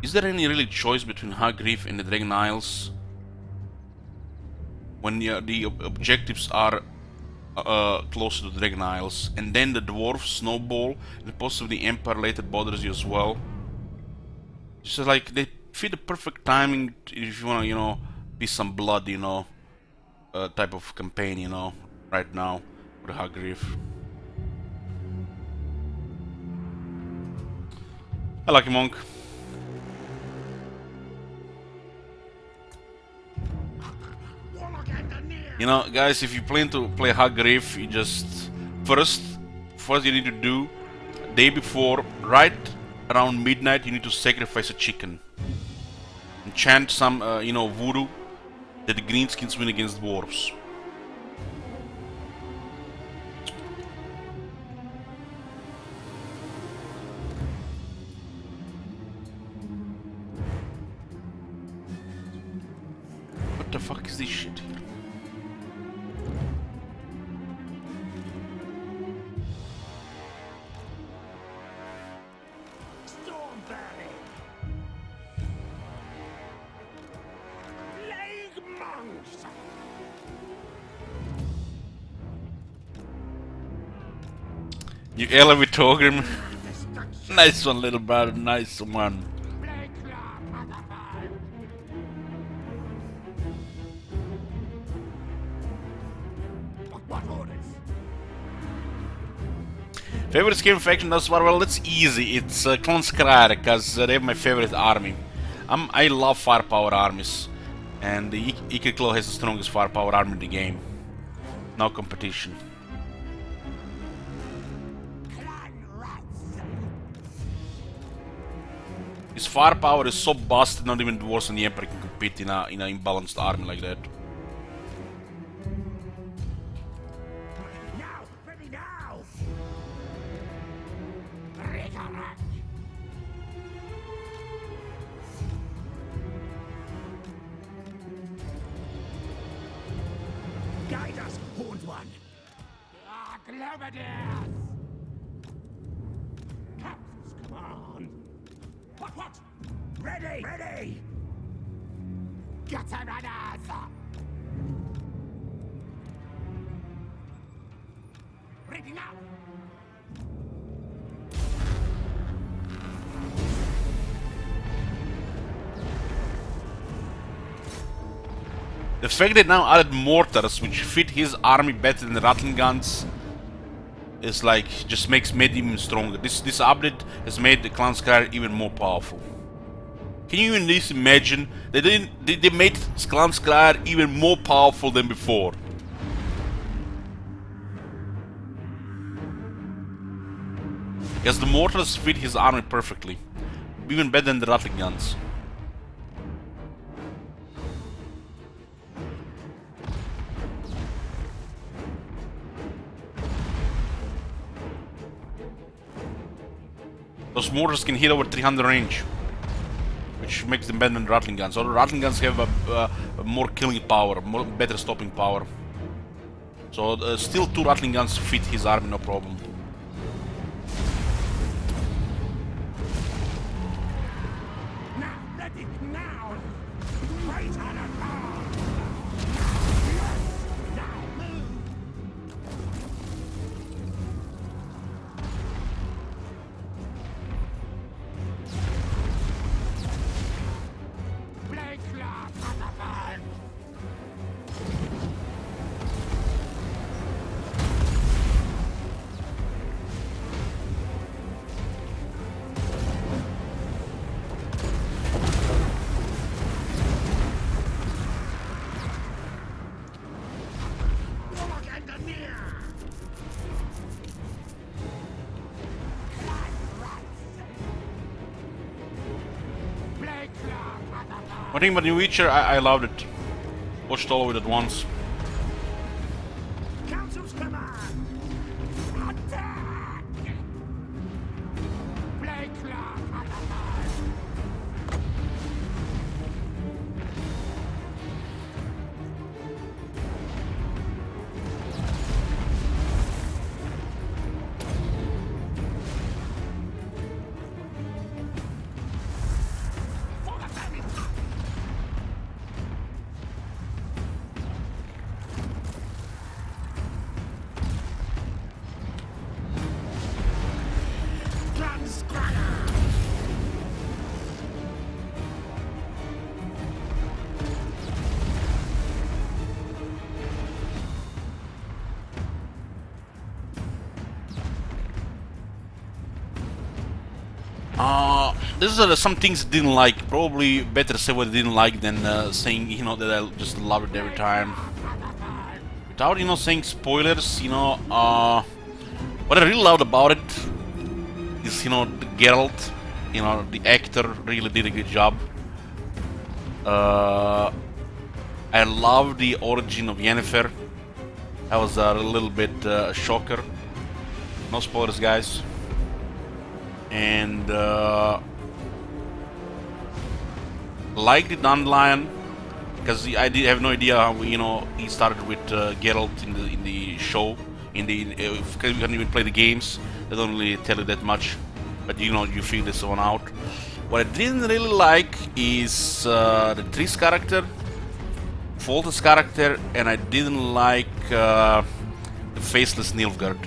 is there any really choice between Hog Reef and the Dragon Isles when the objectives are closer to the Dragon Isles, and then the dwarf snowball and possibly the Empire later bothers you as well? It's just like they fit the perfect timing if you wanna, you know, be some blood, you know, type of campaign, you know, right now with Hog Reef. I like you, Monk. You know, guys, if you plan to play Hog Reef, you just first you need to do day before, right around midnight, you need to sacrifice a chicken and chant some, you know, voodoo that the greenskins win against dwarves. What the fuck is this shit here? Stormberry. Plague monks. You elevate Togrim. Nice one, little brother. Nice one. Plague claw, motherfucker. What orders? Favorite skin faction thus far? Well, it's easy. It's Clan Skrar, because they have my favorite army. I love firepower armies, and the Claw has the strongest firepower army in the game. No competition. Clan rats. His firepower is so busted, not even dwarves and the Emperor can compete in a imbalanced army like that. Now, ready now. Resurrect. Guide us, horned one. Ah, Globadiers. Captain's command. What? Ready. Get runners. Ready now. The fact that now added mortars, which fit his army better than the Rattling guns, is like just makes Med even stronger. This update has made the Clan Skrar even more powerful. Can you even just imagine they made Clan Skrar even more powerful than before? Yes, the mortars fit his army perfectly, even better than the Rattling guns. Those mortars can hit over 300 range, which makes them better than Rattling guns. Although Rattling guns have a more killing power, better stopping power. So still 2 Rattling guns fit his army, no problem. I think about New Witcher, I loved it. Watched all of it at once. Council's command! Attack! Plague Clock at the heart! For the very top! Transcriber! This is some things I didn't like. Probably better to say what I didn't like than saying, you know, that I just love it every time. Without, you know, saying spoilers, you know, what I really loved about it is, you know, the Geralt, you know, the actor really did a good job. I love the origin of Yennefer. That was a little bit a shocker. No spoilers, guys. And like the Dandelion, because I did have no idea how, you know, he started with Geralt in the show. Because you can't even play the games, they don't really tell you that much. But you know, you figure this one out. What I didn't really like is the Triss character, Foltest character, and I didn't like the faceless Nilfgaard.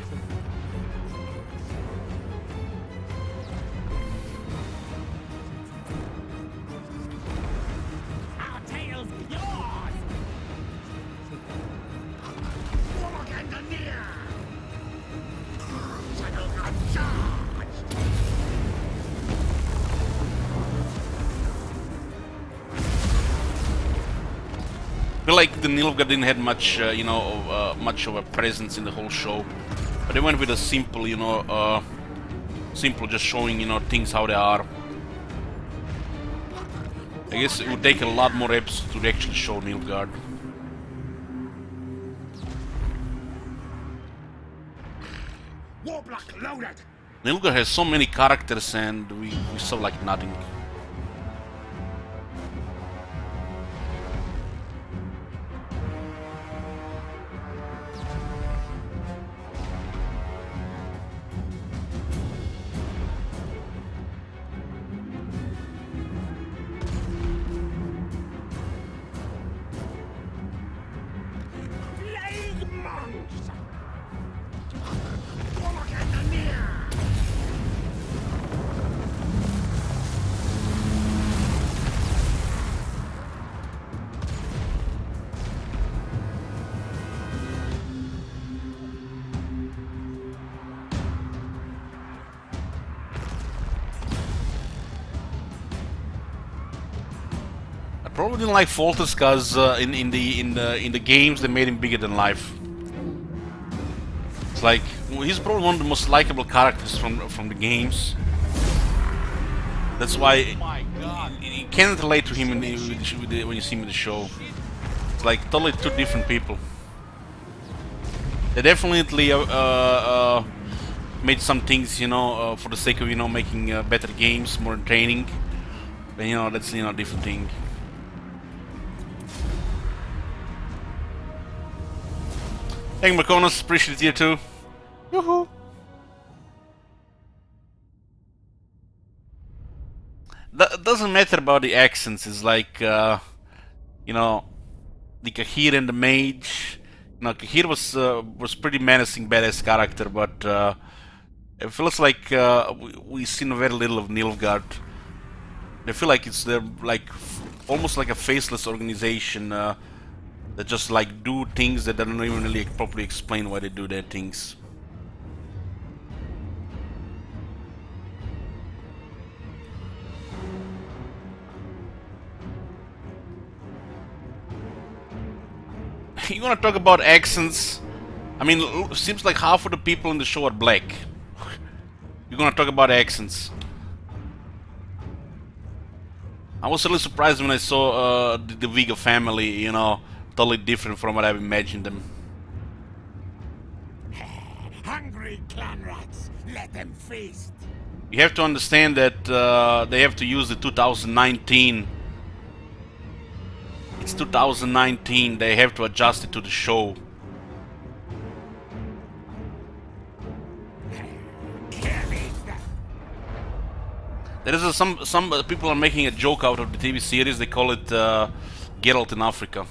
Our tale's yours! Warlock and the near! Shadow got charged! I feel like the Nilfgaard didn't have much, you know, much of a presence in the whole show. But they went with a simple, you know, simple just showing, you know, things how they are. I guess it would take a lot more episodes to actually show Nilfgaard. Warblock loaded! Nilfgaard has so many characters and we saw like nothing. Plague monks! Warlock and the near! I probably didn't like Foltest because in the games they made him bigger than life. It's like he's probably one of the most likable characters from the games. That's why Oh my god. you can't relate to him when you see him in the show. It's like totally two different people. They definitely made some things, you know, for the sake of, you know, making better games, more entertaining. But you know, that's, you know, a different thing. Thank you, Marconis. Appreciate you too. Yoo-hoo. That doesn't matter about the accents. It's like, you know, the Kahir and the Mage. You know, Kahir was pretty menacing, badass character, but it feels like we've seen very little of Nilfgaard. I feel like it's like almost like a faceless organization that just like do things that don't even really properly explain why they do their things. You wanna talk about accents? I mean, it seems like half of the people in the show are black. You're gonna talk about accents. I was really surprised when I saw the Vega family, you know, totally different from what I've imagined them. Hungry clan rats, let them feast. You have to understand that they have to use the 2019. It's 2019, they have to adjust it to the show. There is some people are making a joke out of the TV series. They call it Geralt in Africa.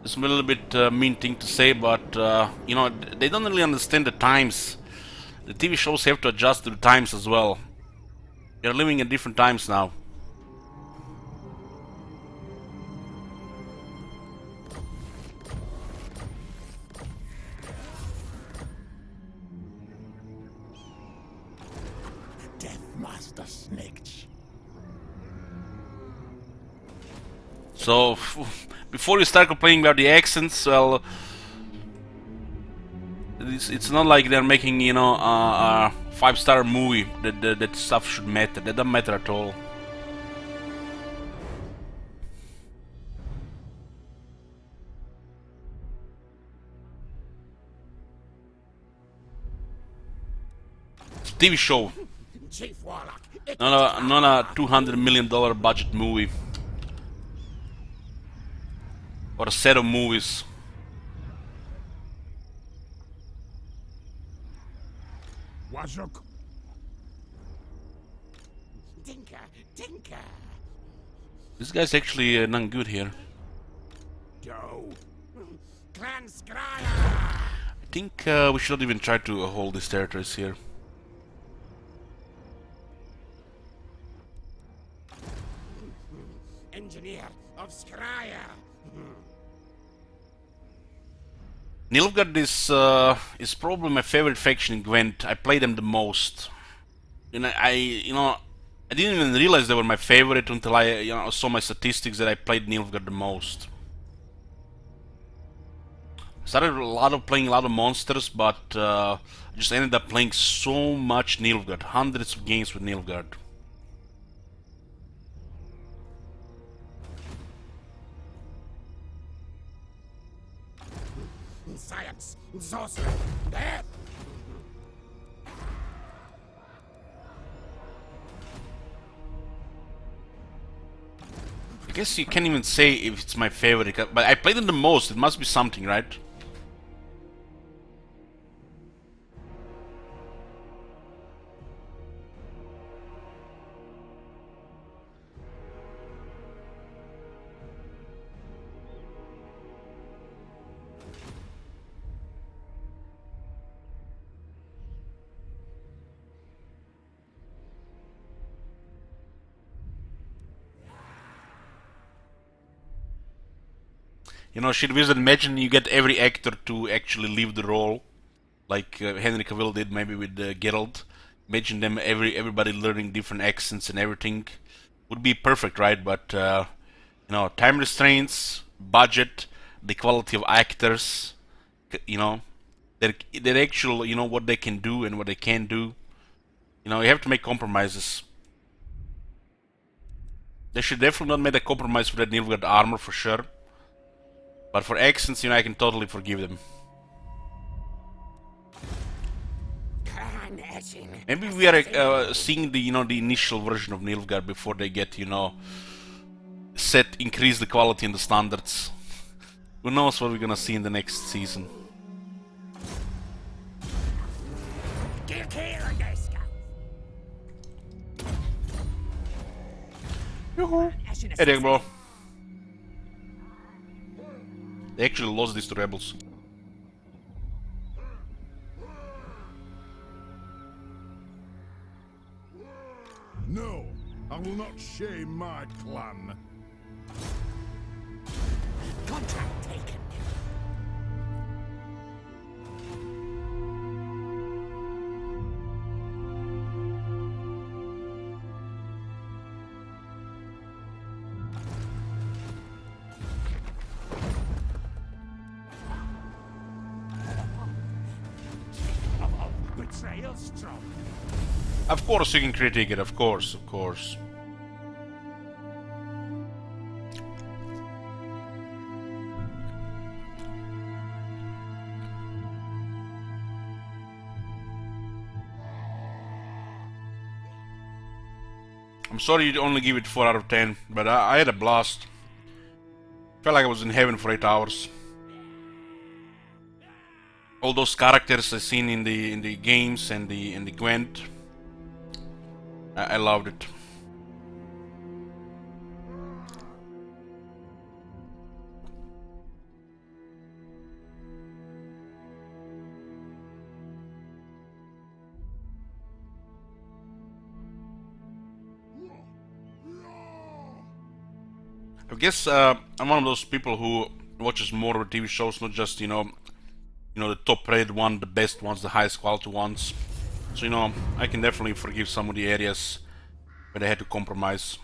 It's a little bit mean thing to say, but you know, they don't really understand the times. The TV shows have to adjust to the times as well. They're living in different times now. Death Master Snitch. So, before you start complaining about the accents, well, it's not like they're making, you know, a 5-star movie that stuff should matter. That doesn't matter at all. It's a TV show, Chief Warlock. not a $200 million budget movie. Or a set of movies. Wazuk. Tinker, Tinker. This guy's actually not good here. Joe. Clan Scryer. I think we should not even try to hold these territories here. Engineer of Scryer. Nilfgaard is probably my favorite faction in Gwent. I play them the most. And I didn't even realize they were my favorite until I saw my statistics that I played Nilfgaard the most. I started playing a lot of monsters, but I just ended up playing so much Nilfgaard. Hundreds of games with Nilfgaard. Science, sorcery, death. I guess you can't even say if it's my favorite, but I played them the most. It must be something, right? You know, Shit Wizard, imagine you get every actor to actually leave the role, like Henry Cavill did maybe with Geralt. Imagine them, everybody learning different accents and everything. Would be perfect, right? But, you know, time restraints, budget, the quality of actors, you know, their actual, you know, what they can do and what they can't do. You know, you have to make compromises. They should definitely not make a compromise for that Nilfgaard armor for sure. But for accents, you know, I can totally forgive them. Clan Eshin. Maybe we are seeing the, you know, the initial version of Nilfgaard before they get, you know, increase the quality and the standards. Who knows what we're gonna see in the next season? Kill this guy. Yoo-hoo! Hey there, bro. They actually lost this to rebels. No, I will not shame my clan. Contract taken. Betrayal strong. Of course you can critique it, of course, of course. I'm sorry you only give it 4 out of 10, but I had a blast. Felt like I was in heaven for 8 hours. All those characters I seen in the games and the Gwent, I loved it. I guess I'm one of those people who watches more TV shows, not just the top-rated one, the best ones, the highest quality ones. So I can definitely forgive some of the areas where they had to compromise.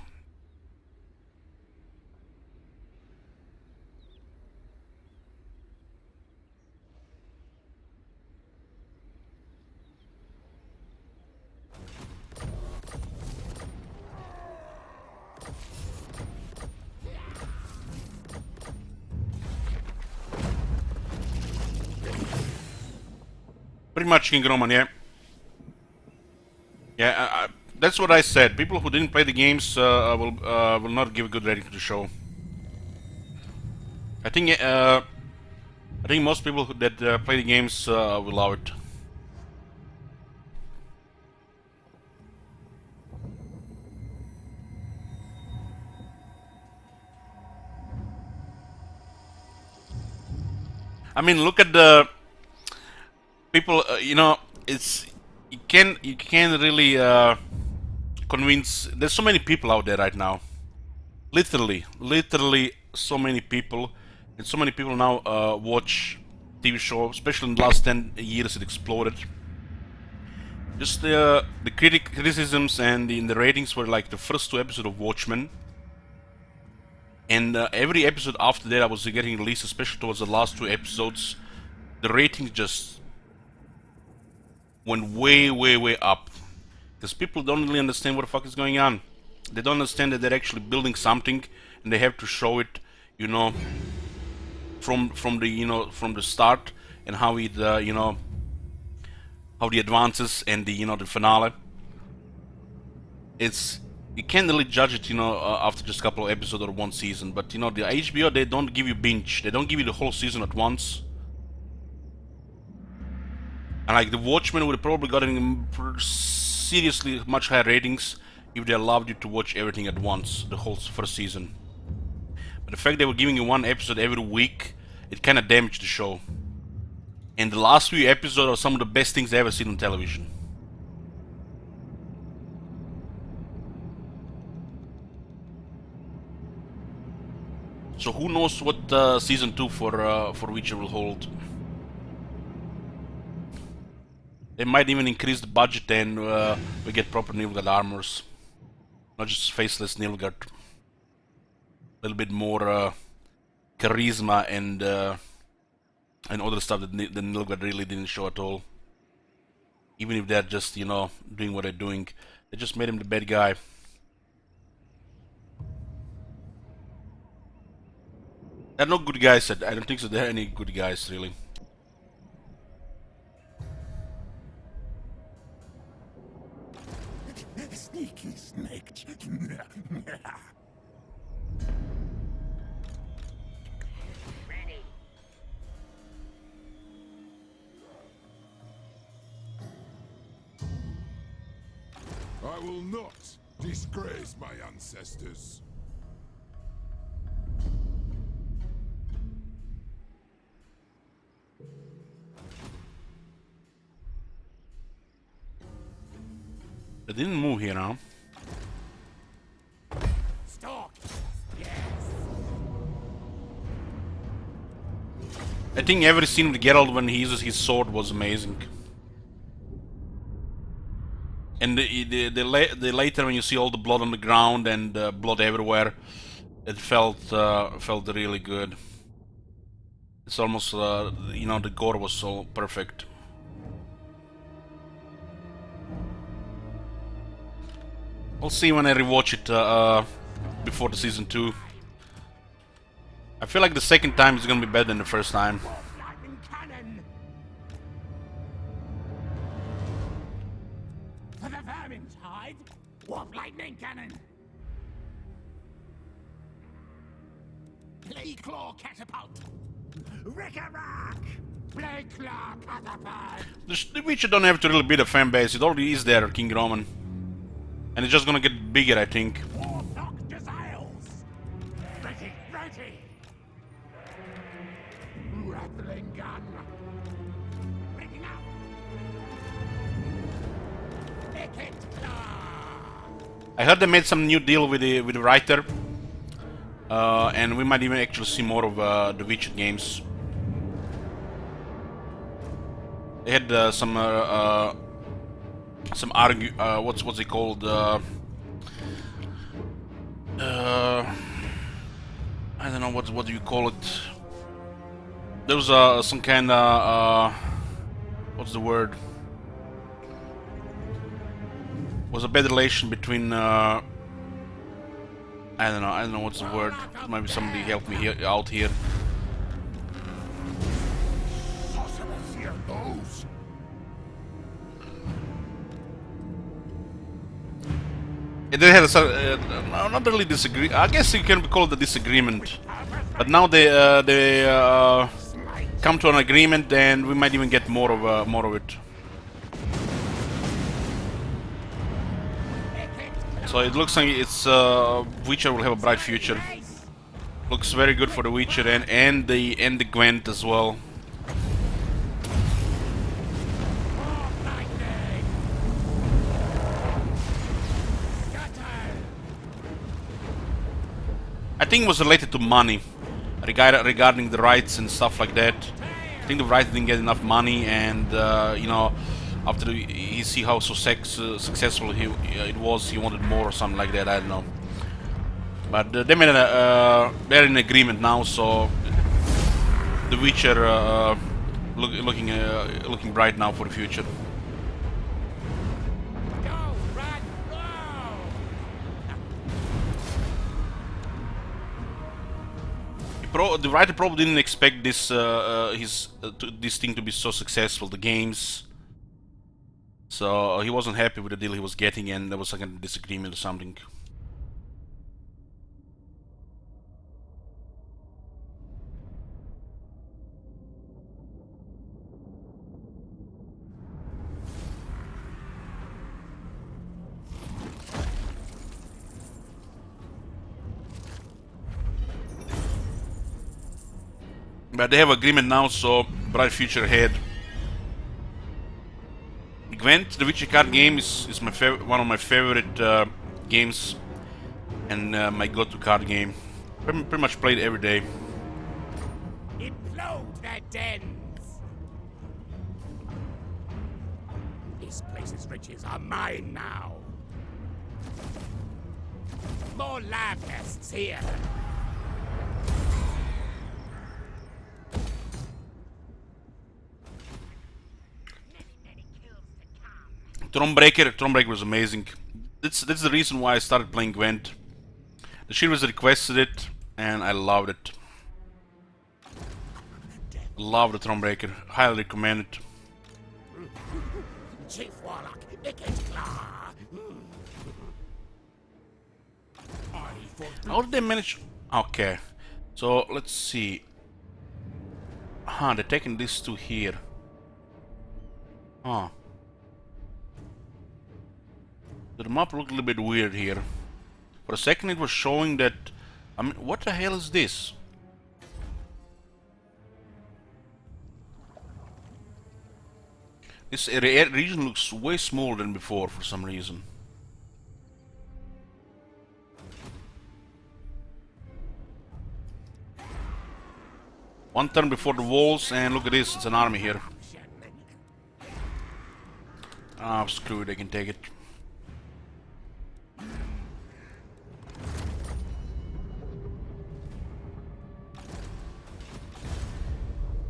Pretty much King Roman, yeah. Yeah, that's what I said. People who didn't play the games will not give a good rating to the show. I think most people that play the games will love it. I mean, look at the people. It's you can really convince. There's so many people out there right now. Literally, so many people, and so many people now watch TV show. Especially in the last 10 years, it exploded. Just the criticisms and the ratings were like the first 2 episodes of Watchmen. And every episode after that I was getting released, especially towards the last 2 episodes, the ratings just went way up. Because people don't really understand what the fuck is going on. They don't understand that they're actually building something, and they have to show it, from the start, and how it, how the advances and the finale. You can't really judge it, after just a couple of episodes or 1 season. But the HBO, they don't give you binge. They don't give you the whole season at once. And like the Watchmen would have probably gotten seriously much higher ratings if they allowed you to watch everything at once, the whole first season. But the fact they were giving you 1 episode every week, it kind of damaged the show. And the last few episodes are some of the best things I've ever seen on television. So who knows what season 2 for Witcher will hold. They might even increase the budget and we get proper Nilfgaard armors. Not just faceless Nilfgaard. A little bit more charisma and other stuff that the Nilfgaard really didn't show at all. Even if they're just, doing what they're doing. They just made him the bad guy. There are no good guys. I don't think so there are any good guys, really. Sneaky snake. I will not disgrace my ancestors. They didn't move here now. Stalk. Yes. I think every scene with Geralt when he uses his sword was amazing. And the later when you see all the blood on the ground and blood everywhere, it felt really good. It's almost the gore was so perfect. I'll see when I rewatch it before the season 2. I feel like the second time is gonna be better than the first time. Lightning cannon. For the vermin's hide. Warp lightning cannon. Blade claw catapult. Rick-a-rack. Blade claw catapult. The Witcher don't have to really build a fan base. It already is there, King Roman, and it's just gonna get bigger, I think. Orthox desires. Ready, ready. Rattling gun. Ready now. Wicked claw. I heard they made some new deal with the writer, and we might even actually see more of the Witcher games. They had some what's it called? I don't know what do you call it. There was some kind of what's the word? Was a bad relation between I don't know what's the word. Maybe somebody help me out here. Sorcerers, here goes. They had a not really disagree. I guess you can call it a disagreement, but now they come to an agreement, and we might even get more of it. So it looks like it's Witcher will have a bright future. Looks very good for the Witcher and the Gwent as well. I think it was related to money, regarding the rights and stuff like that. I think the writer didn't get enough money, and you know, after he see how successful it was, he wanted more or something like that. I don't know. But they made they're in agreement now, so the Witcher looking bright now for the future. The writer probably didn't expect this this thing to be so successful, the games. So he wasn't happy with the deal he was getting, and there was like a disagreement or something. But they have agreement now, so bright future ahead. Gwent, the Witcher card game, is one of my favorite games, and my go-to card game. Pretty much played every day. Implode their dens. This place's riches are mine now. More lab tests here. Thronebreaker was amazing. That's the reason why I started playing Gwent. The Shivers requested it, and I loved it. Love the Thronebreaker. Highly recommend it. Chief Warlock, Wicked Claw. How did they manage? Okay, so let's see. They're taking these two here. The map looked a little bit weird here. For a second it was showing that... I mean, what the hell is this? This region looks way smaller than before for some reason. One turn before the walls, and look at this, it's an army here. Ah, screw it, I can take it.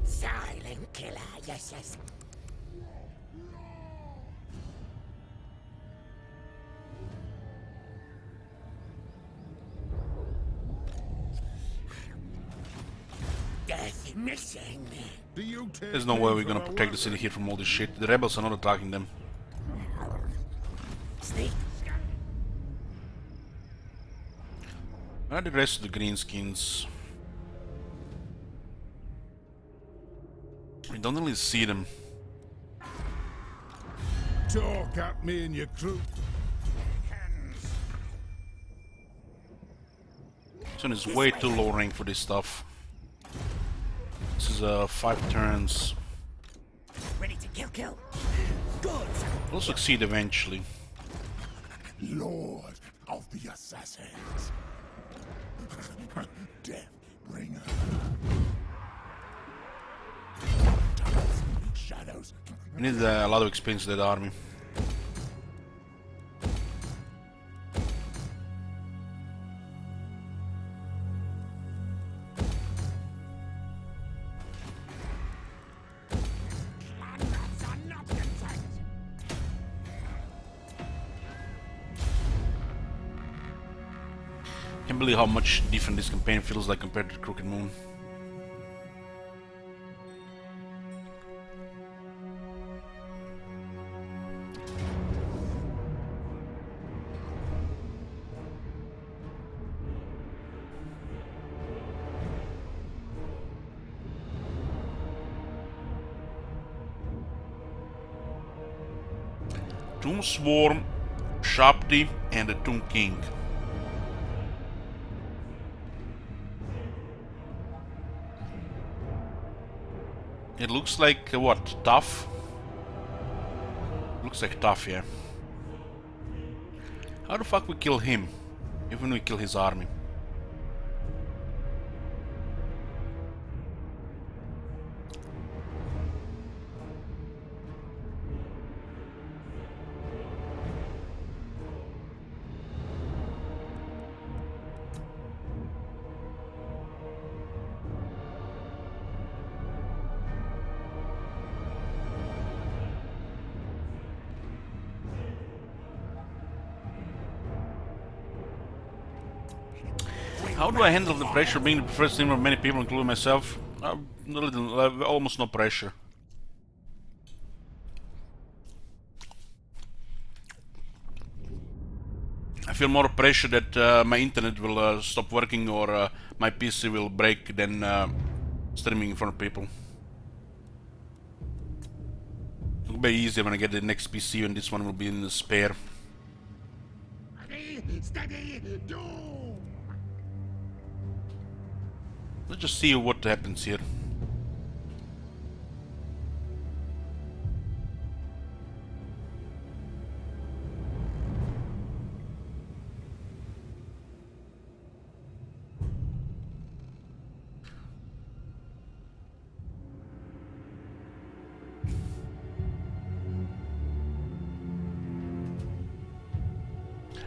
Silent killer, yes, yes. Death missing. There's no way we're gonna protect the city here from all this shit. The rebels are not attacking them. Sneak. Where are the rest of the greenskins? I don't really see them. Talk at me and your crew. This one is way too low rank for this stuff. This is 5 turns. Ready to kill. Good. We'll succeed eventually. Lord of the Assassins. Death bringer. Shadows. We need a lot of experience in that army. Landlords are not content. Can't believe how much different this campaign feels like compared to Crooked Moon. Tomb Swarm, Sharpty, and the Tomb King. It looks like what? Tough? Looks like tough, yeah. How the fuck we kill him? Even we kill his army. How do I handle the pressure being the preferred team of many people, including myself? Almost no pressure. I feel more pressure that my internet will stop working or my PC will break than streaming in front of people. It'll be easier when I get the next PC and this one will be in the spare. Steady, doom. Let's just see what happens here.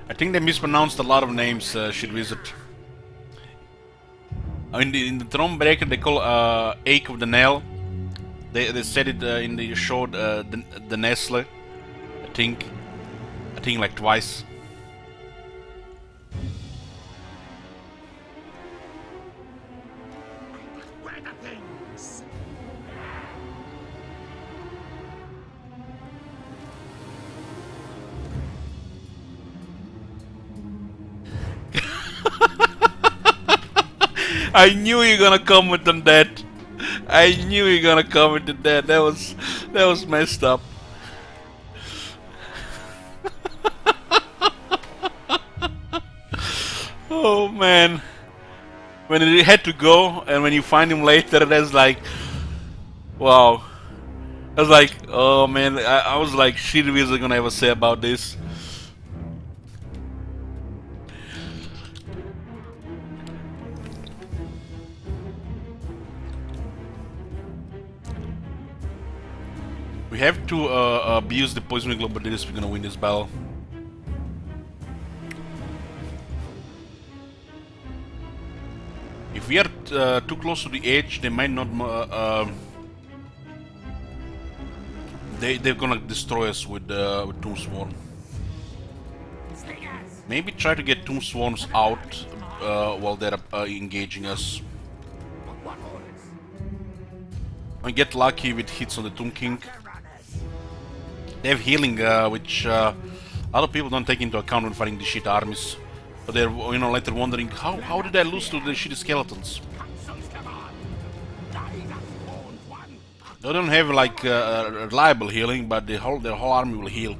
I think they mispronounced a lot of names, Shit Wizard. In the Thronebreaker they call Ache of the Nail. They said it in the show the Nestle. I think like twice. Where the things? I knew you were gonna comment on that. I knew you were gonna comment on that. That was messed up. Oh man. When it had to go and when you find him later, that's like, wow. I was like, oh man, I was like, shit, what is I gonna ever say about this? We have to abuse the poisoning globe, but this we're gonna win this battle. If we are too close to the edge, they might not. They're gonna destroy us with Tomb Swarm. Slingers. Maybe try to get Tomb Swarms out while they're engaging us. What orders? And get lucky with hits on the Tomb King. Runners. They have healing, which a lot of people don't take into account when fighting the shit armies. But they're, you know, later wondering, how did I lose to the shitty skeletons? Council's command. Die the spawned one. They don't have like reliable healing, but their whole army will heal.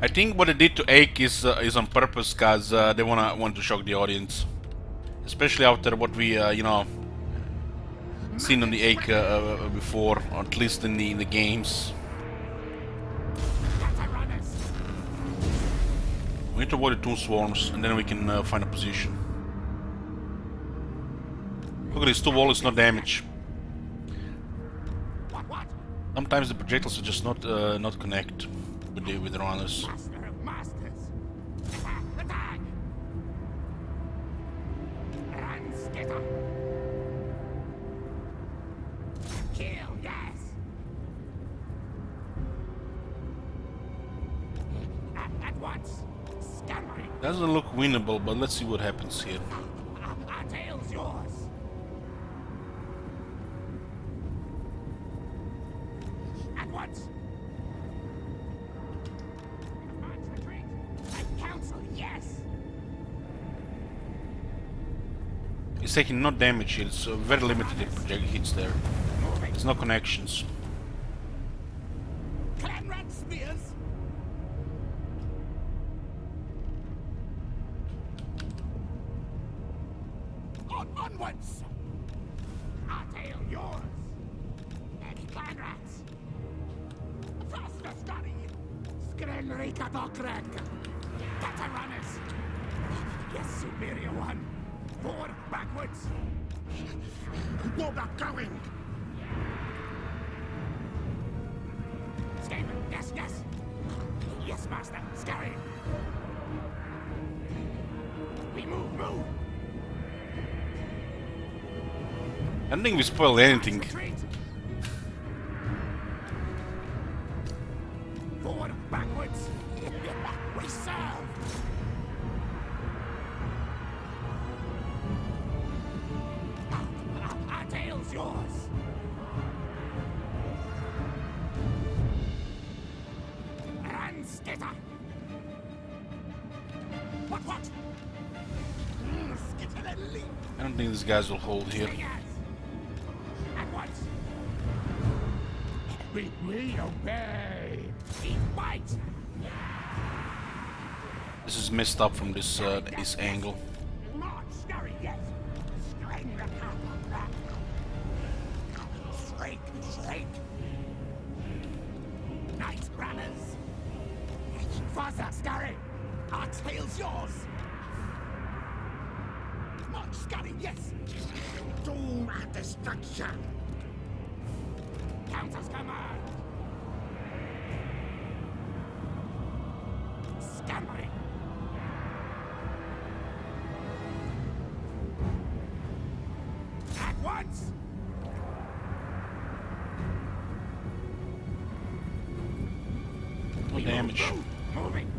I think what they did to Ake is on purpose, cause they want to shock the audience, especially after what we you know, seen on the Ake before, or at least in the games. We need to avoid the two swarms, and then we can find a position. Look at this, two walls, no damage. What? Sometimes the projectiles will just not connect with the runners. Master of masters. Attack! Run, skitter. Kill, yes. At once. Scattering. Doesn't look winnable, but let's see what happens here. Our tail's yours. At once. Advance retreat. At council, yes. It's taking no damage here. It's very limited project hits there. Moving. There's no connections. Clan rat spears. Onwards. Our tail yours. Clan rats. Faster, Scotty. Skrenrika Dokrek. Better runners. Yes, superior one. Forward, backwards. War back going. Skaven, yes, yes. Yes, master. Scurry. We move. I don't think we spoiled anything. Retreat. Forward, backwards. We serve. Our tail's yours. Run, skitter. What? Skitter and leap. I don't think these guys will hold here. Yes. At once. We obey. We fight. This is messed up from this angle. March, scurry, yes. Strain the cat. Shake. Night runners. Faster, scurry. Our tail's yours. March, scurry, yes. Doom and destruction. Counter's command. Scampering. At once. No damage. Moving.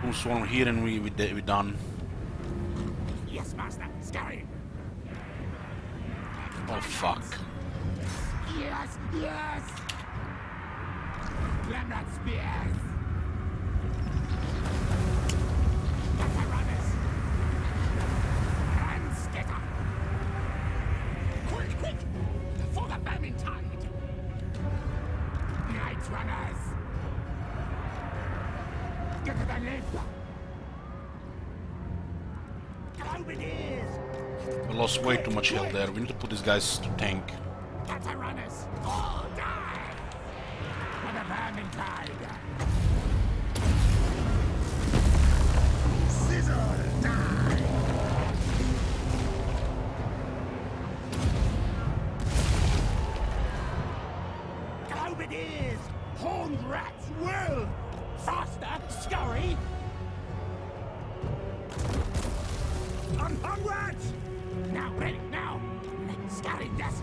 Boom swarm here and we done. Yes, master. Scurry. Oh fuck. Yes. Glenrod spears. Better runners. Run, skitter. Quick. For the Vermintide. Night runners. Get to the lip. Open ears. We lost way too much health there. We need to put these guys to tank. Better runners. All die. For the Vermintide. Sizzle, die. Open ears. Horned rats will. Faster, scurry. Onwards. Now, ready, now. Scurry, yes.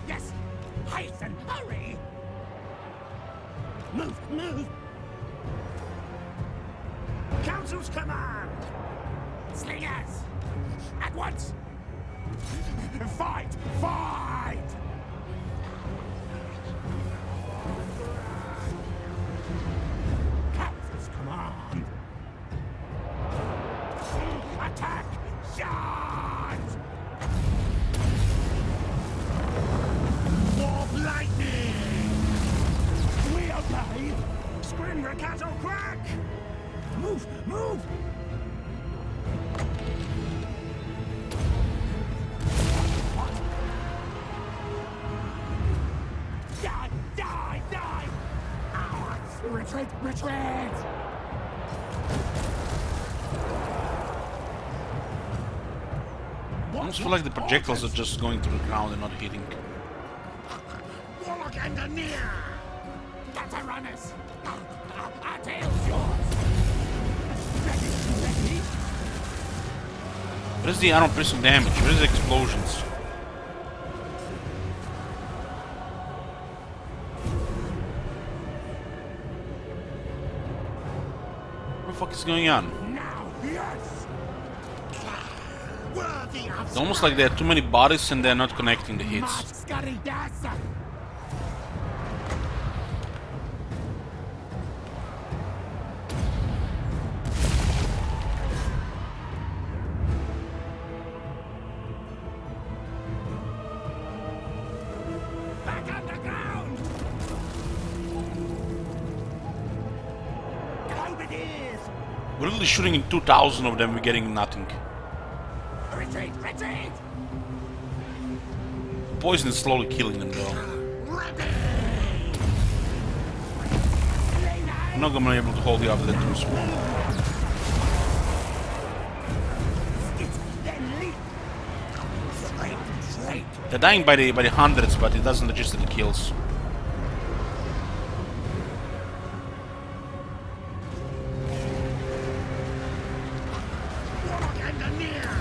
Hasten, hurry. Move. Count Council's command! Slingers! At once! Fight! Fight! Council's command! Attack! Charge! Warp lightning! We obey! Scream Riccato crack! Move! Move! Die! Die! Die! Ours! Retreat! Retreat! I almost feel like the projectiles are just going to the ground and not hitting. Warlock and the near! Gutter runners! Our tail's yours! Ready! Ready! What is the armor piercing damage? What is the explosions? What the fuck is going on? Now, yes! Worthy of It's almost like there are too many bodies and they're not connecting the hits. Mud scurry, yes! Back underground! Cloak it is! We're really shooting in 2,000 of them, we're getting nothing. Retreat! Retreat! Poison is slowly killing them though. Ready! I'm not gonna be able to hold you after that too small. Then leap! Straight! Straight! They're dying by the hundreds, but it doesn't register the kills. Warlock and the near!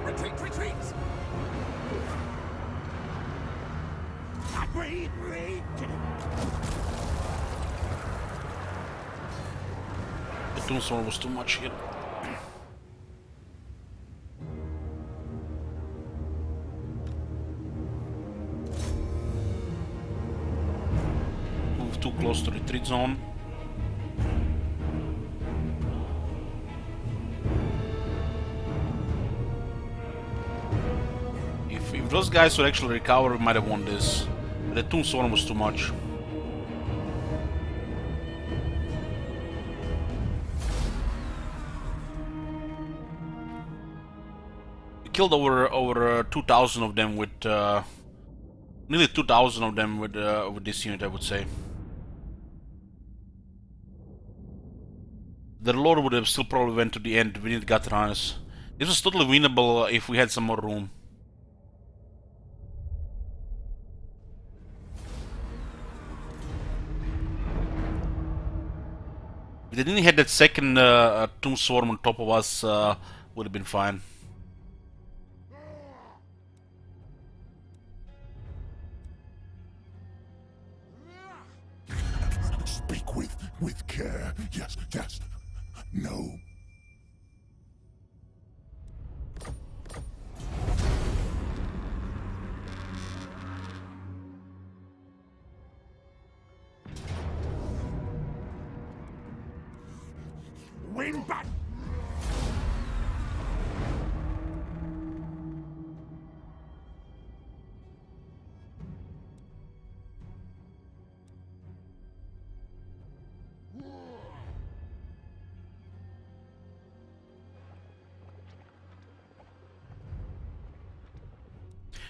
Retreat! Retreat! Read! Read! The tombstone was too much here. Move too close to the retreat zone. If those guys would actually recover, we might have won this. But the tombstone was too much. We killed over 2,000 of them with nearly 2,000 of them with this unit, I would say. The Lord would have still probably went to the end. We need gut runners. This was totally winnable if we had some more room. If they didn't have that second tomb swarm on top of us, would have been fine. Speak with care. Yes, yes. No. Win back!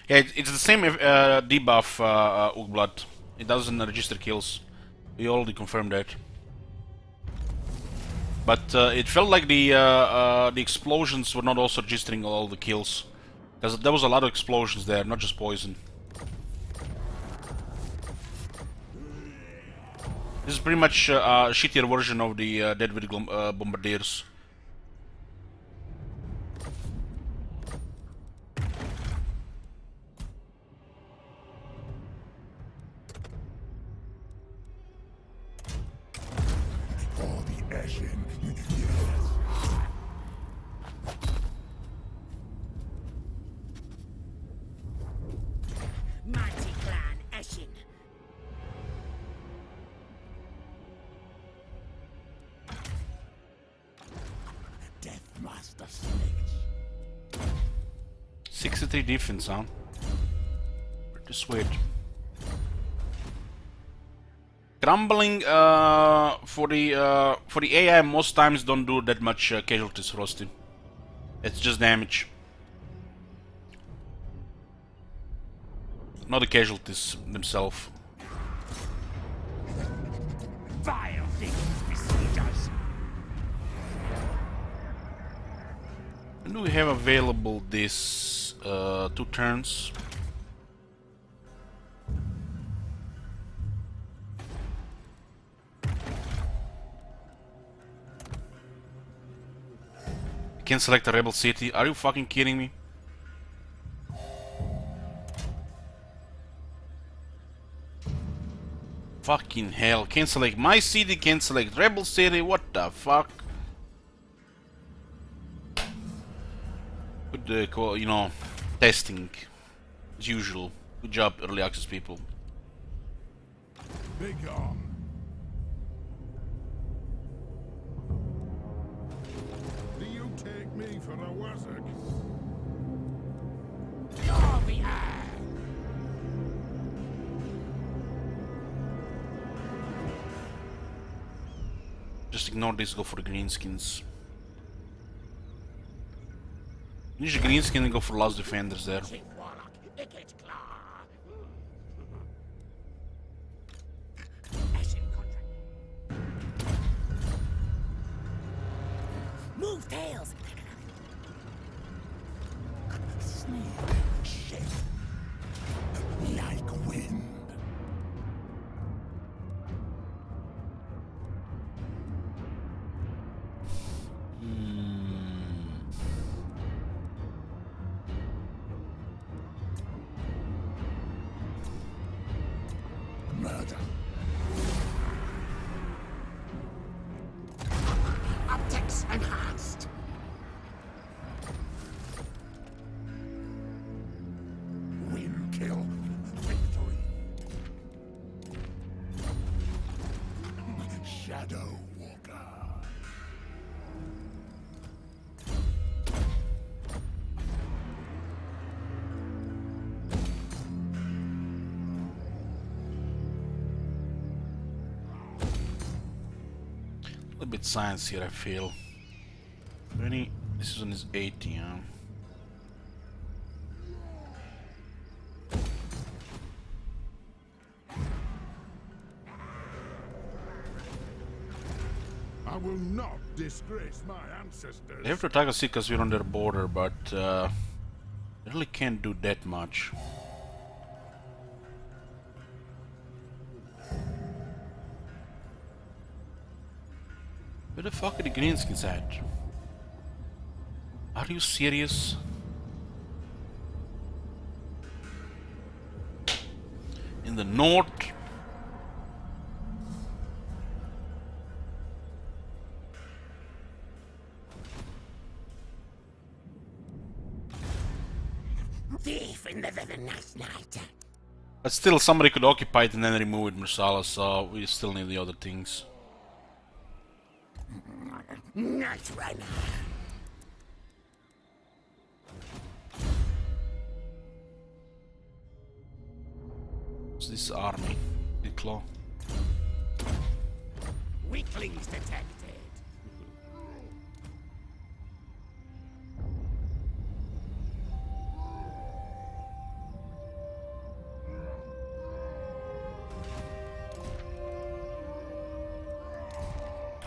Yeah, it's the same debuff, Ugblood. It doesn't register kills. We already confirmed that. But it felt like the explosions were not also registering all the kills. Because there was a lot of explosions there, not just poison. This is pretty much a shittier version of the Deadwood Bombardiers. Mighty clan Eshin. Death Master Snakes. 63 defense, huh? Pretty sweet. Crumbling for the AI most times don't do that much casualties, Frosty. It's just damage. Not the casualties themselves. Vile things besiege us. When do we have available this 2 turns? Can't select a rebel city. Are you fucking kidding me? Fucking hell. Can't select my city, can't select rebel city. What the fuck? Good, you know, testing. As usual. Good job, early access people. Big on. Do you take me for a wazzock? You're the eye. Just ignore this, go for the greenskins. Finish the greenskin and go for last defenders there. Chief Warlock, Icket Claw. Eshin contract. Move tails. Snake shake like wind. Murder. Optics enhanced. Win kill. Victory. Shadow Walker. A little bit science here, I feel. 20. This one is 80, yeah. I will not disgrace my ancestors. They have to attack us because we're on their border, but they really can't do that much. Where the fuck are the greenskins at? Are you serious? In the north? Thief in the night. But still, somebody could occupy it and then remove it, Marsala, so we still need the other things. Night runner. What's this army? Big claw. Weaklings detected.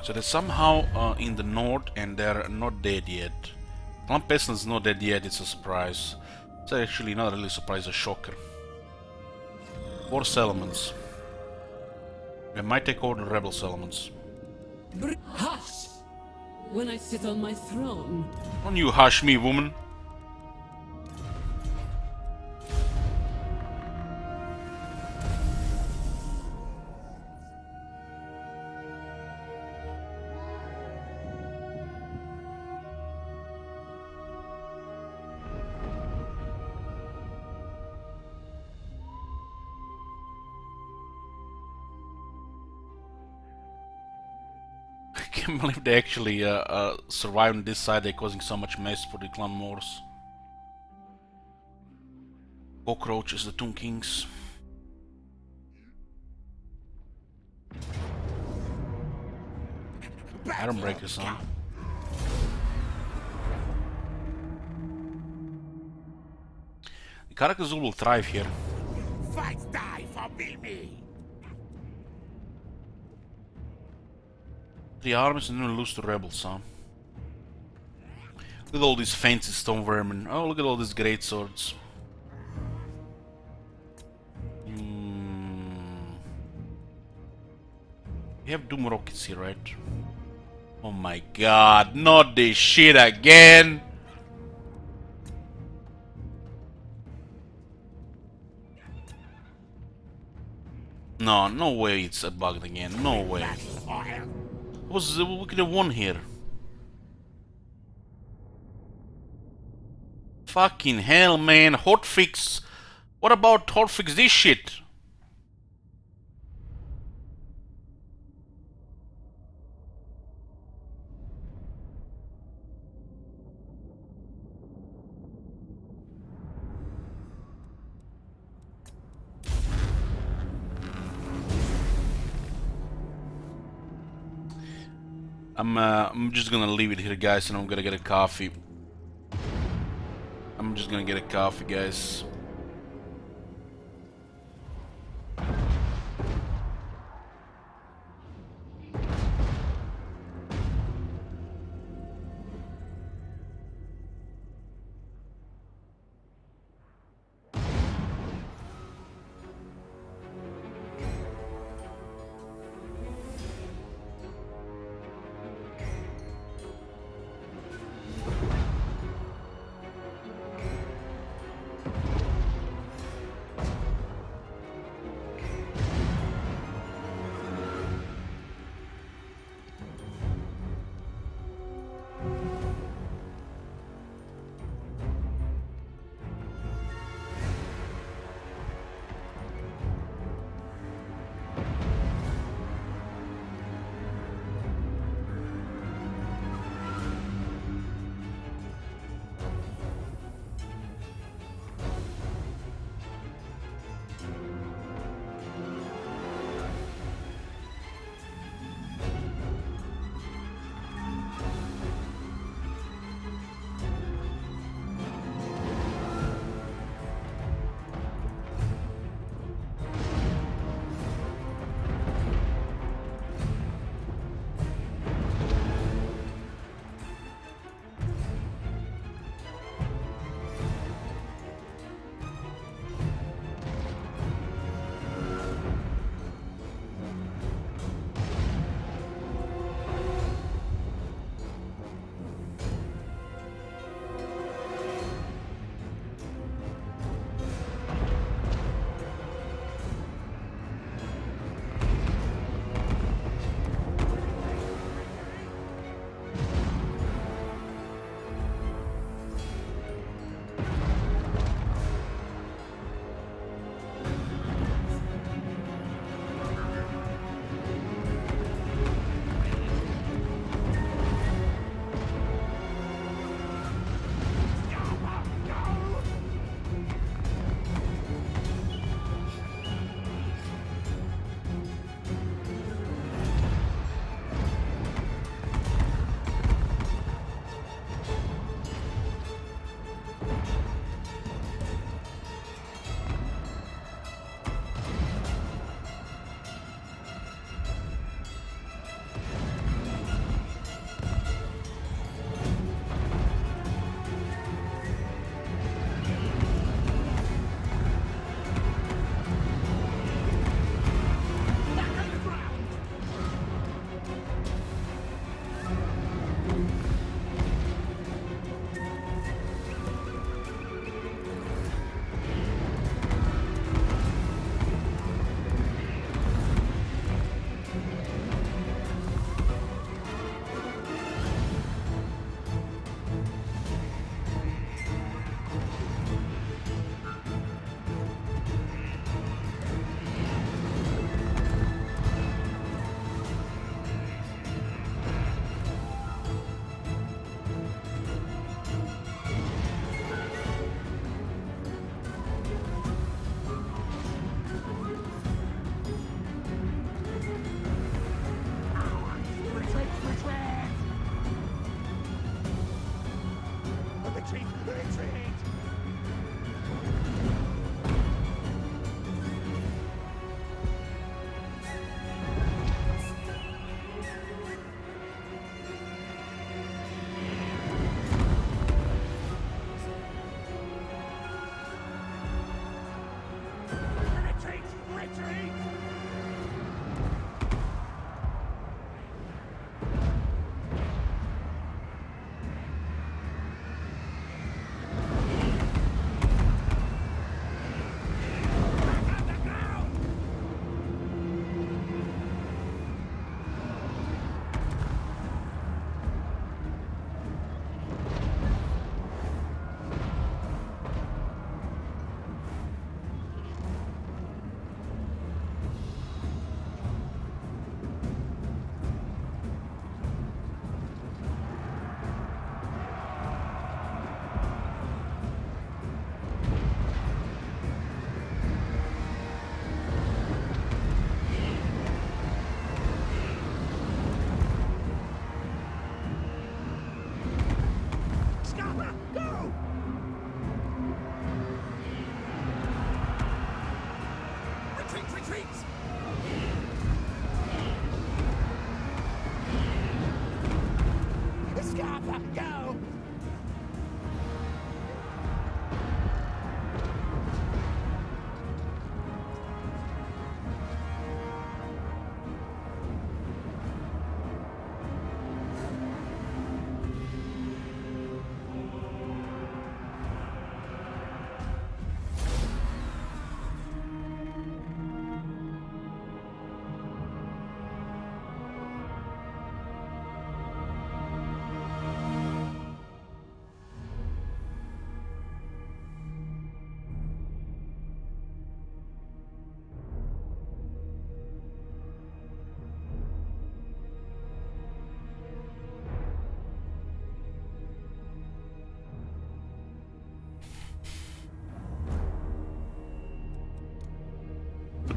So they're somehow in the north and they're not dead yet. One person's not dead yet, it's a surprise. It's actually not really a surprise, a shocker. 4 settlements. We might take over the rebel settlements. Hush! When I sit on my throne, Don't you hush me, woman. Can't believe they actually survived on this side. They're causing so much mess for the clan wars. Cockroaches, the Tomb Kings. Iron Breakers, huh? The Karakazul will thrive here. Fight die for me. 3 armies and then lose to rebels, huh? Look at all these fancy stone vermin. Oh, look at all these great swords. We have Doom rockets here, right? Oh my god, not this shit again! No, no way it's bugged again. No way. We could have won here. Fucking hell, man. Hotfix. What about hotfix this shit? I'm just gonna leave it here, guys, and I'm gonna get a coffee. I'm just gonna get a coffee, guys.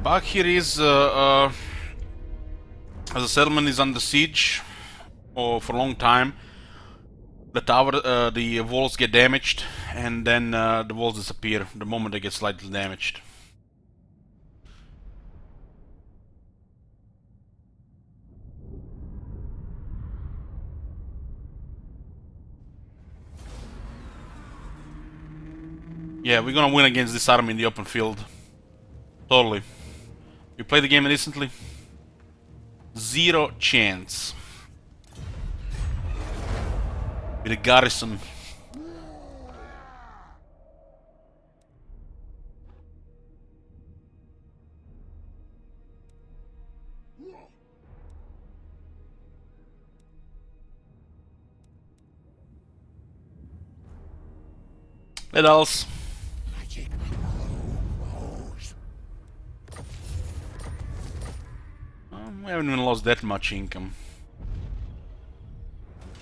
bug here is as the settlement is under siege or for a long time, the tower, the walls get damaged, and then the walls disappear the moment they get slightly damaged. Yeah, we're gonna win against this army in the open field. Totally. You play the game recently? Zero chance. With a garrison. What else? We haven't even lost that much income.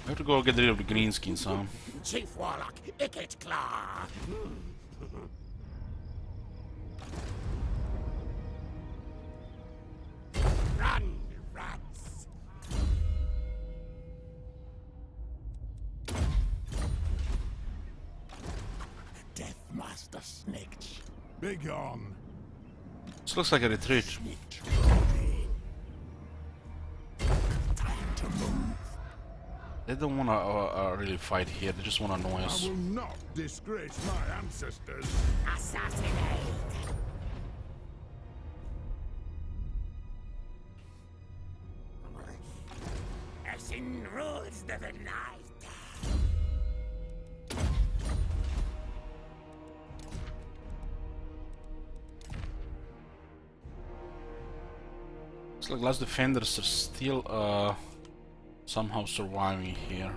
I have to go get rid of the greenskins, huh? Chief Warlock, Icket Claw. Run, rats. Death Master Snitch. Begone. This looks like a retreat. Snitch. Time to move. They don't wanna really fight here, they just wanna annoy us. I will not disgrace my ancestors. Assassinate. Eshin rules the night. Looks like last defenders are still somehow surviving here.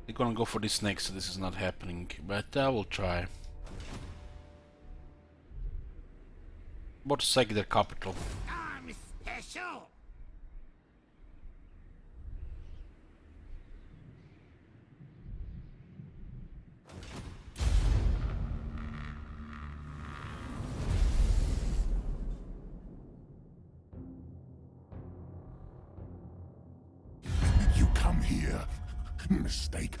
They're gonna go for this next, so this is not happening, but I will try. About to sack their capital. I'm special. You come here. Mistake.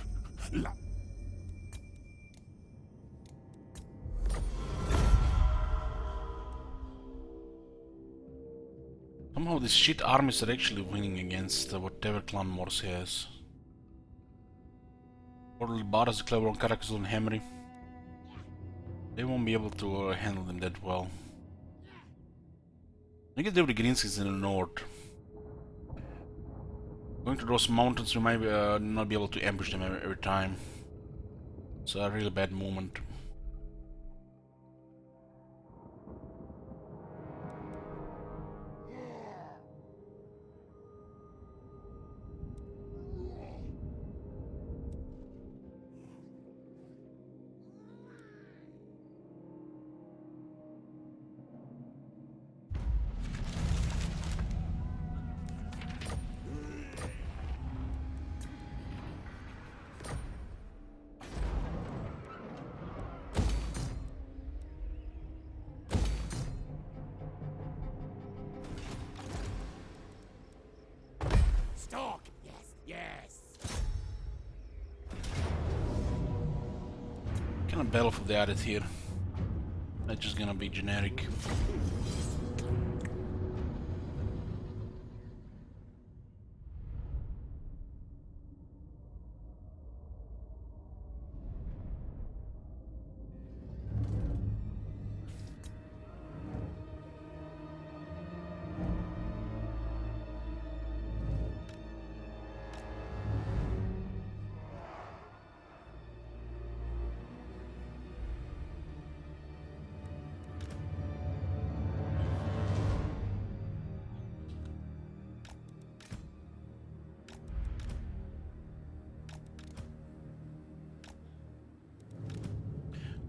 Somehow these shit armies are actually winning against whatever clan Morse has. Orderly Baras, Clever, Caracas, and Hammery. They won't be able to handle them that well. I get the Greenskins in the north. Going to those mountains, we might not be able to ambush them every time. It's a really bad movement. Stalk. Yes, yes. What kind of battle for the added here? That's just gonna be generic.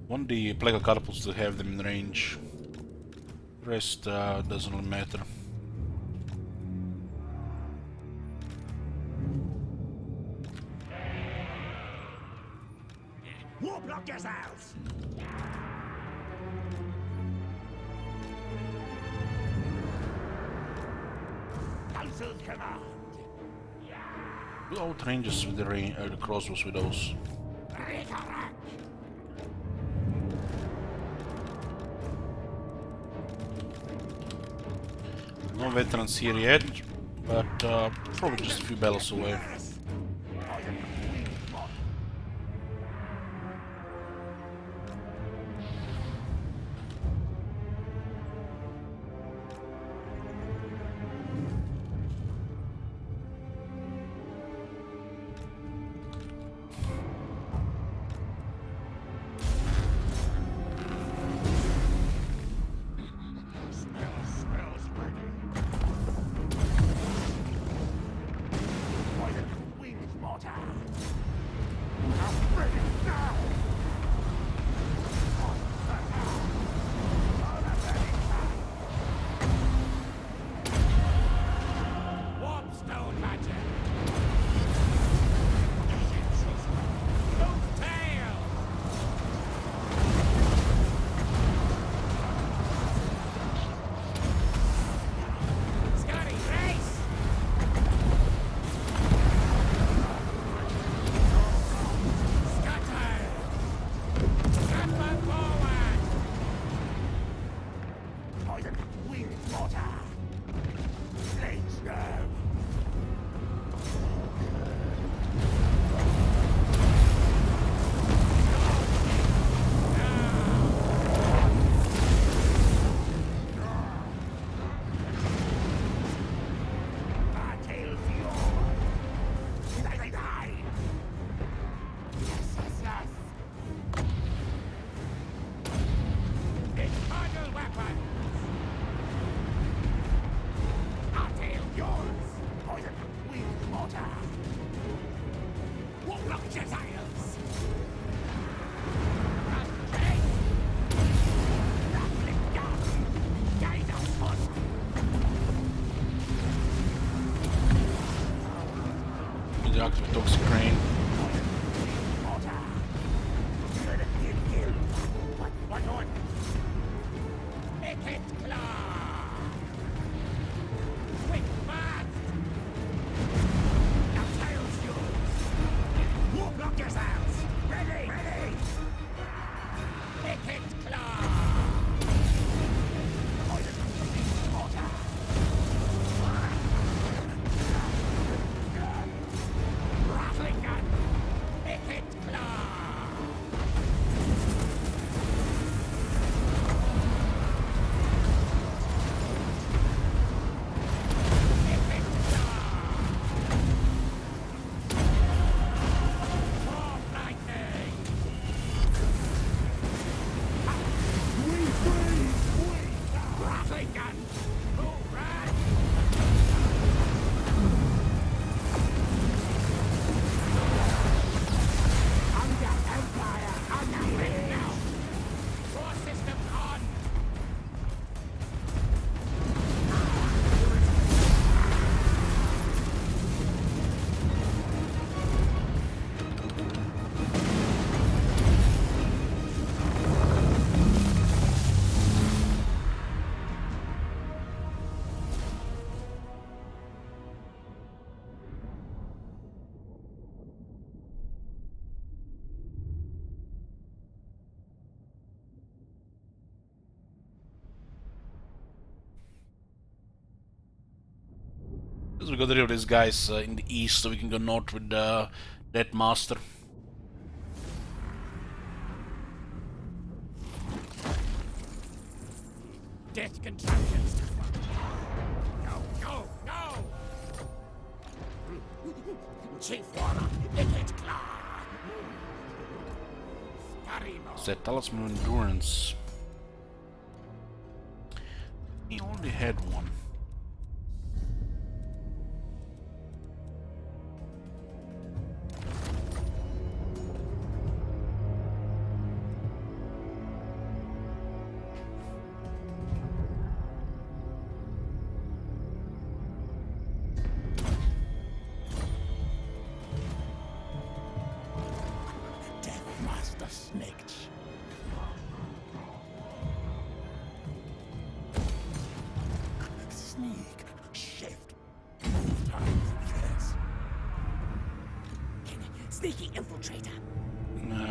Want the plague catapults to have them in range. Rest doesn't really matter. Warplock yourselves! Council command! We outranges with the crossbows with those. Rikarak! No veterans here yet, but probably just a few battles away. Smells ready. Poison wings mortar. I'm ready now. Warpstone magic. Move tail. Scotty, race! Scatter! Scamper forward! Poison wing mortar! Blades nerve! Our tails yours! They die! Yes, yes, yes! It's model weapons! Our tail yours! Poison wing mortar! Warlock Gentiles! Rattling gun! Guide us on! Radioactive toxic crane. Mortar! Kill! What on? Make it claw! Quick, fast! Now tails yours! Warlock yourselves! Ready! Make it claw! Poison mortar! Rattling gun! Make it claw! Make it claw! Storm lightning! Rattling gun! Move, run! Under Empire! Under now! Core system on! Because we got rid of these guys in the east, so we can go north with that master. Death contractions! Go! Chief Warlock, make it claw! Scarimo! Set talisman of endurance. He only had one. gesnickt. Sneak, shift, move time, yes. Sneaky infiltrator.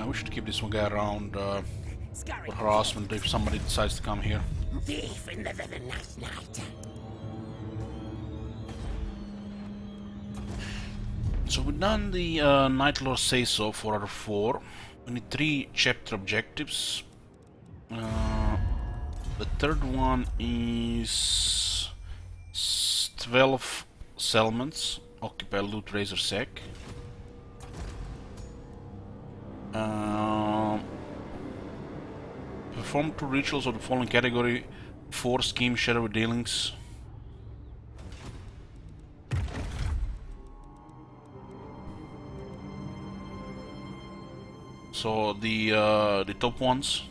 We should keep this one guy around Scurry. for harassment if somebody decides to come here. Thief in the night. So we've done the Night Lord Say So for our 4. We need 3 chapter objectives. The third one is 12 settlements. Occupy loot razor sack. Perform 2 rituals of the following category: 4 scheme shadowy dealings. So the top ones.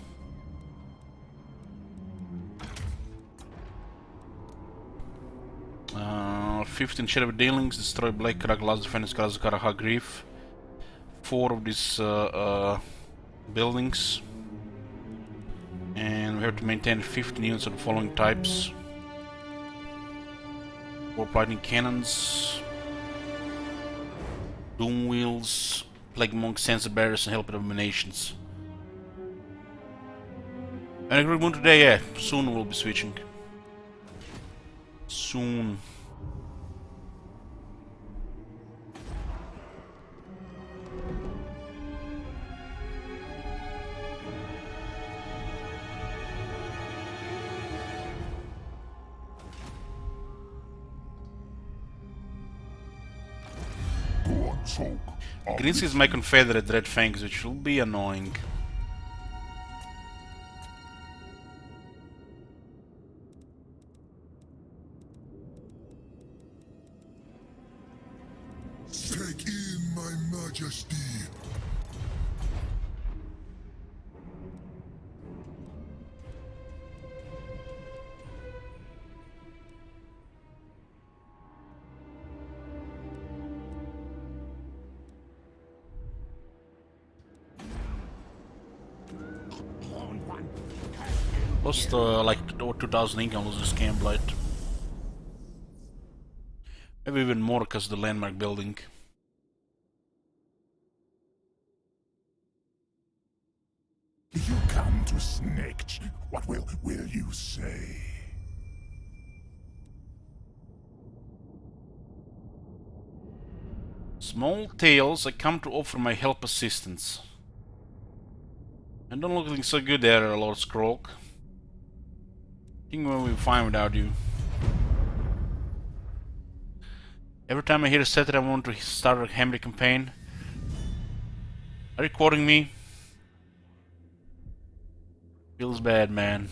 Uh, 15 shadowy dealings, destroy Black Crag, Last Defense, Karaha Grief. 4 of these buildings. And we have to maintain 15 units of the following types: 4 lightning cannons, doom wheels, plague monk, sensor barriers, and help abominations. And a good moon today, yeah. Soon we'll be switching. Soon. Grinsky is my confederate Red Fangs, which will be annoying. Take in my majesty. Lost like over 2,000 ink on losing Scamblight. Maybe even more because of the landmark building. You come to Snitch. What will you say? Small Tales, I come to offer my help assistance. I don't looking so good there, Lord Scroll. I think we'll be fine without you. Every time I hear a set, I want to start a Hamlet campaign. Are you quoting me? Feels bad, man.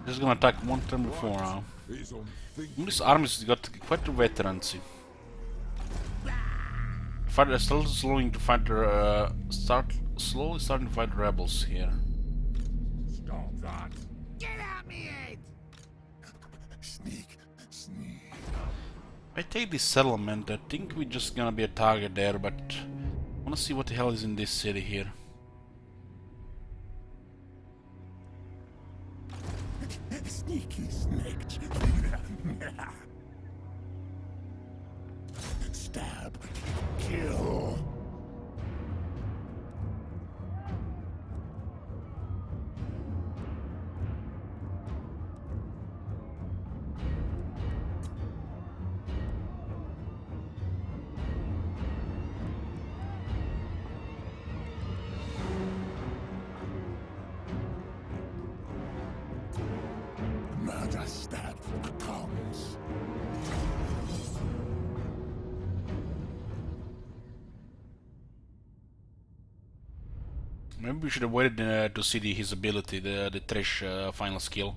Just gonna attack one turn before now. This army's got quite a veterancy. They're still slowing to fight the slowly starting to fight the rebels here. Stop that. Get out me head. Sneak. If I take this settlement, I think we're just gonna be a target there, but I wanna see what the hell is in this city here. Sneaky snitch. Stab. Kill. Murder stab comes. Maybe we should have waited to see his ability, the Trish final skill.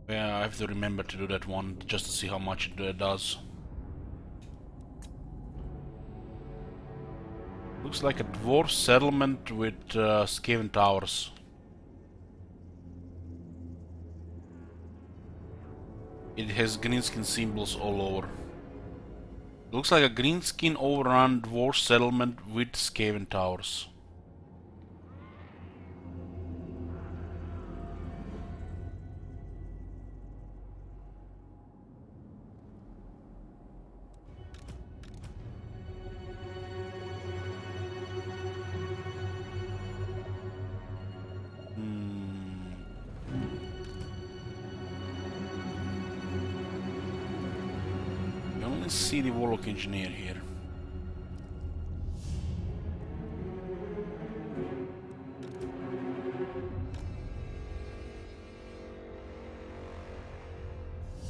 Yeah, I have to remember to do that one, just to see how much it does. Looks like a dwarf settlement with Skaven towers. It has greenskin symbols all over. Looks like a greenskin overrun dwarf settlement with Skaven towers. You only see the Warlock Engineer here.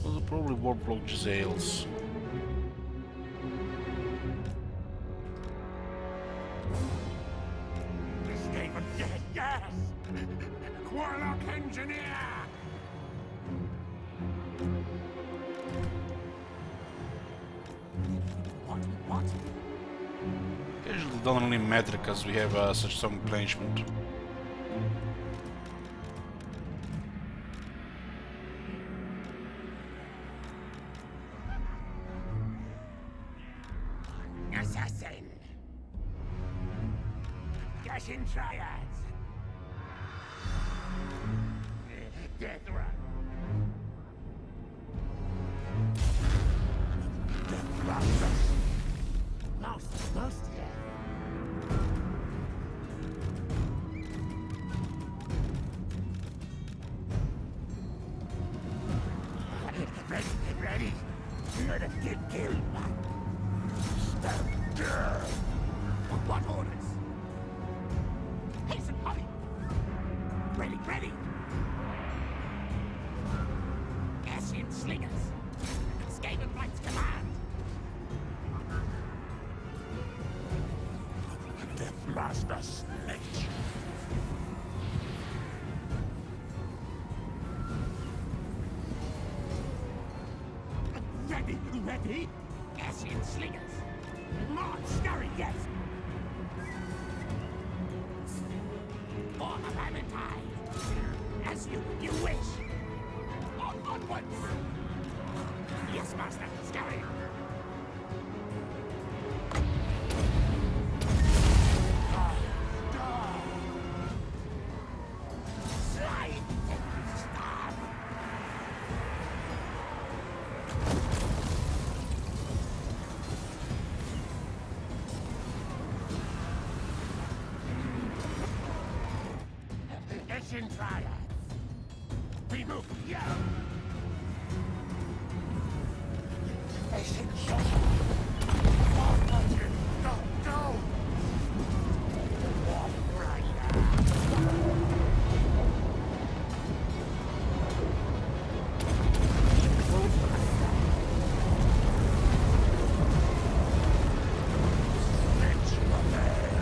Those are probably Warlock Giselles. Skaven, yes! Warlock Engineer! What? Usually don't really matter because we have such strong replenishment. Assassin! Eshin Triads! Death Run! Death Masters! Most Ready? Let us get killed. What orders? Hasten, hurry! Ready! Eshin Slingers! Skaven Knight's command! Death Master Snitch! Ready? Eshin Slingers! More scurry, yes! Or a Valentine! As you wish! Onwards! Yes, Master, scurry! Slide! Stab! Eshin Triads! We move here! Eshin Shot! Go! Warp Rider! Snitch affair!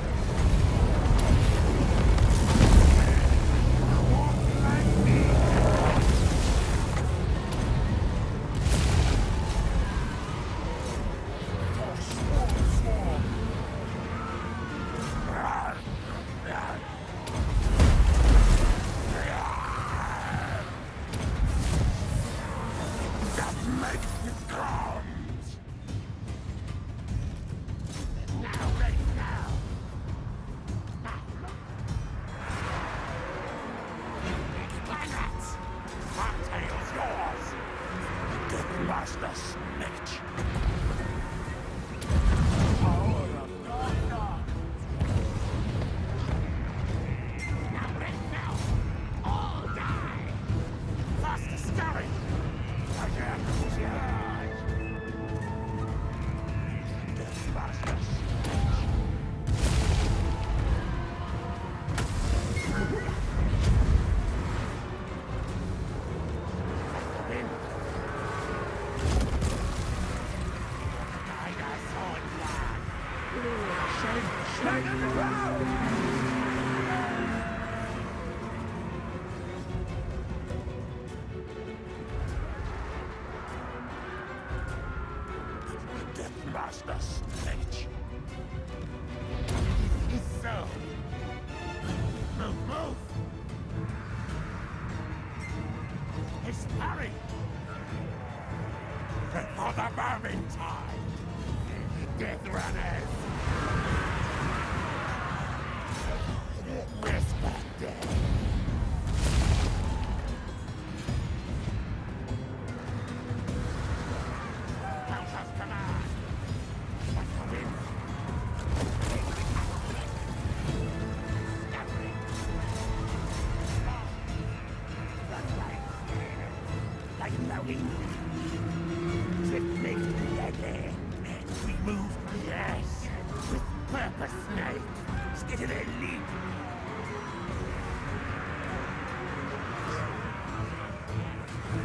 Master Snitch! Power of God! Now! All die! Faster scurry! Again, charge! Death Master Snitch! Deathmaster Snake. So. Move! It's Harry! For the Vermintide! Death Runners! Whisper death! Countess command! What's the wind? Scattering! Like floating. Swiftly, deadly. We move, yes. With purpose, Snake. Skitter and leap.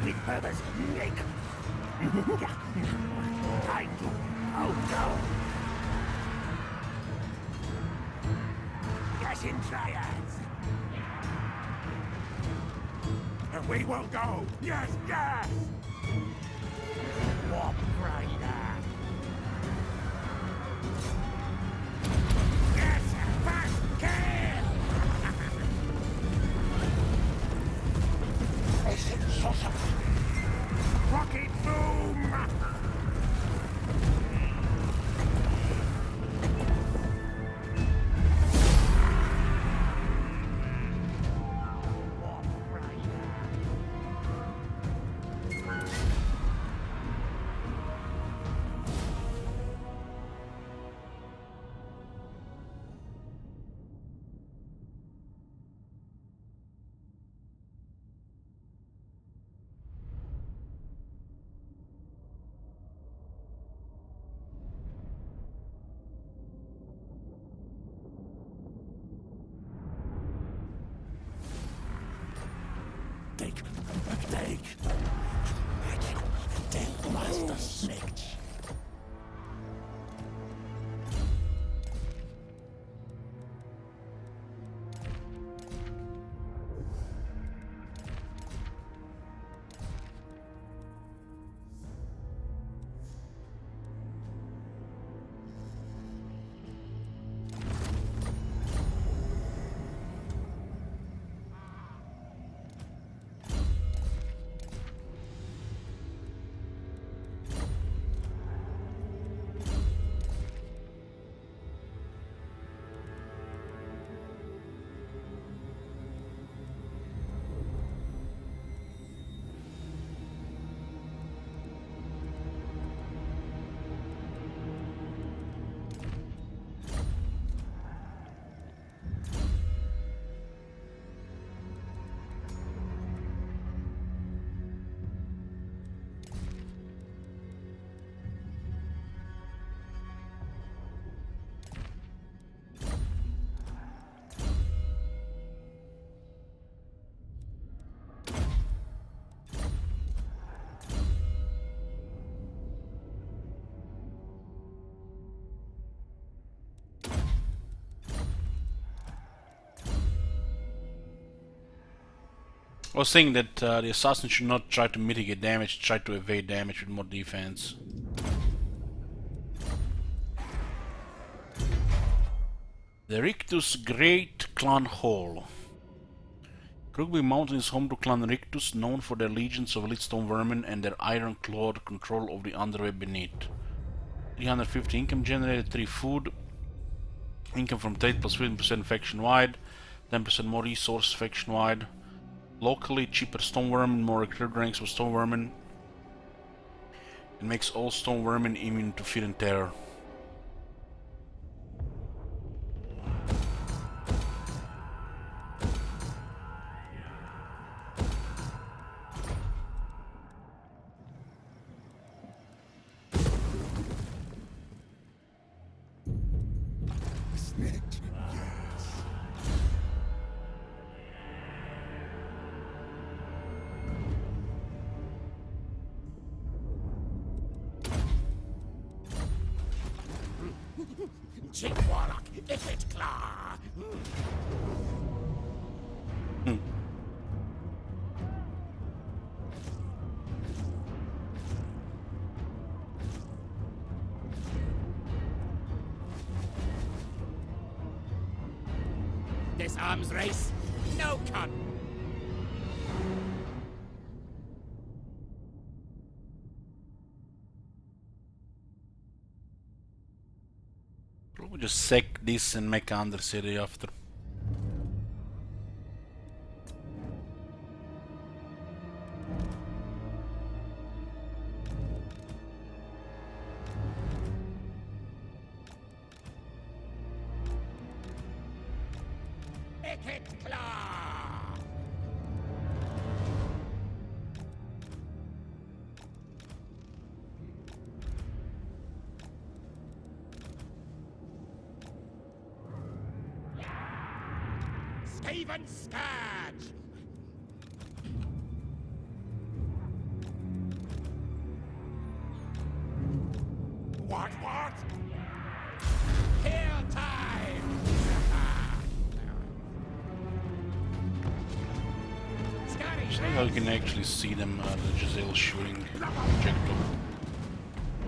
With purpose, Snake. Time to go. Eshin triads. And we will go. Yes! Warp Rider. Yes! Fast kill! Eshin sorcerer. Rocket boom! Take. Deathmaster Snake. I was saying that the assassin should not try to mitigate damage, try to evade damage with more defense. The Rictus Great Clan Hall. Rugby Mountain is home to Clan Rictus, known for their legions of elite stone vermin and their iron-clawed control of the underway beneath. 350 income generated, 3 food, income from trade plus 15% faction-wide, 10% more resources faction-wide. Locally, cheaper stone vermin, more recruit ranks with stone vermin. It makes all stone vermin immune to fear and terror. Snake, yes. Chick Warlock, if it claw. This arms race? No con. Probably just sack this and make under city after. Wicked claw! Skaven Scourge! What? Kill time! Scotty, So how you can actually see them, the Giselle shooting projectile.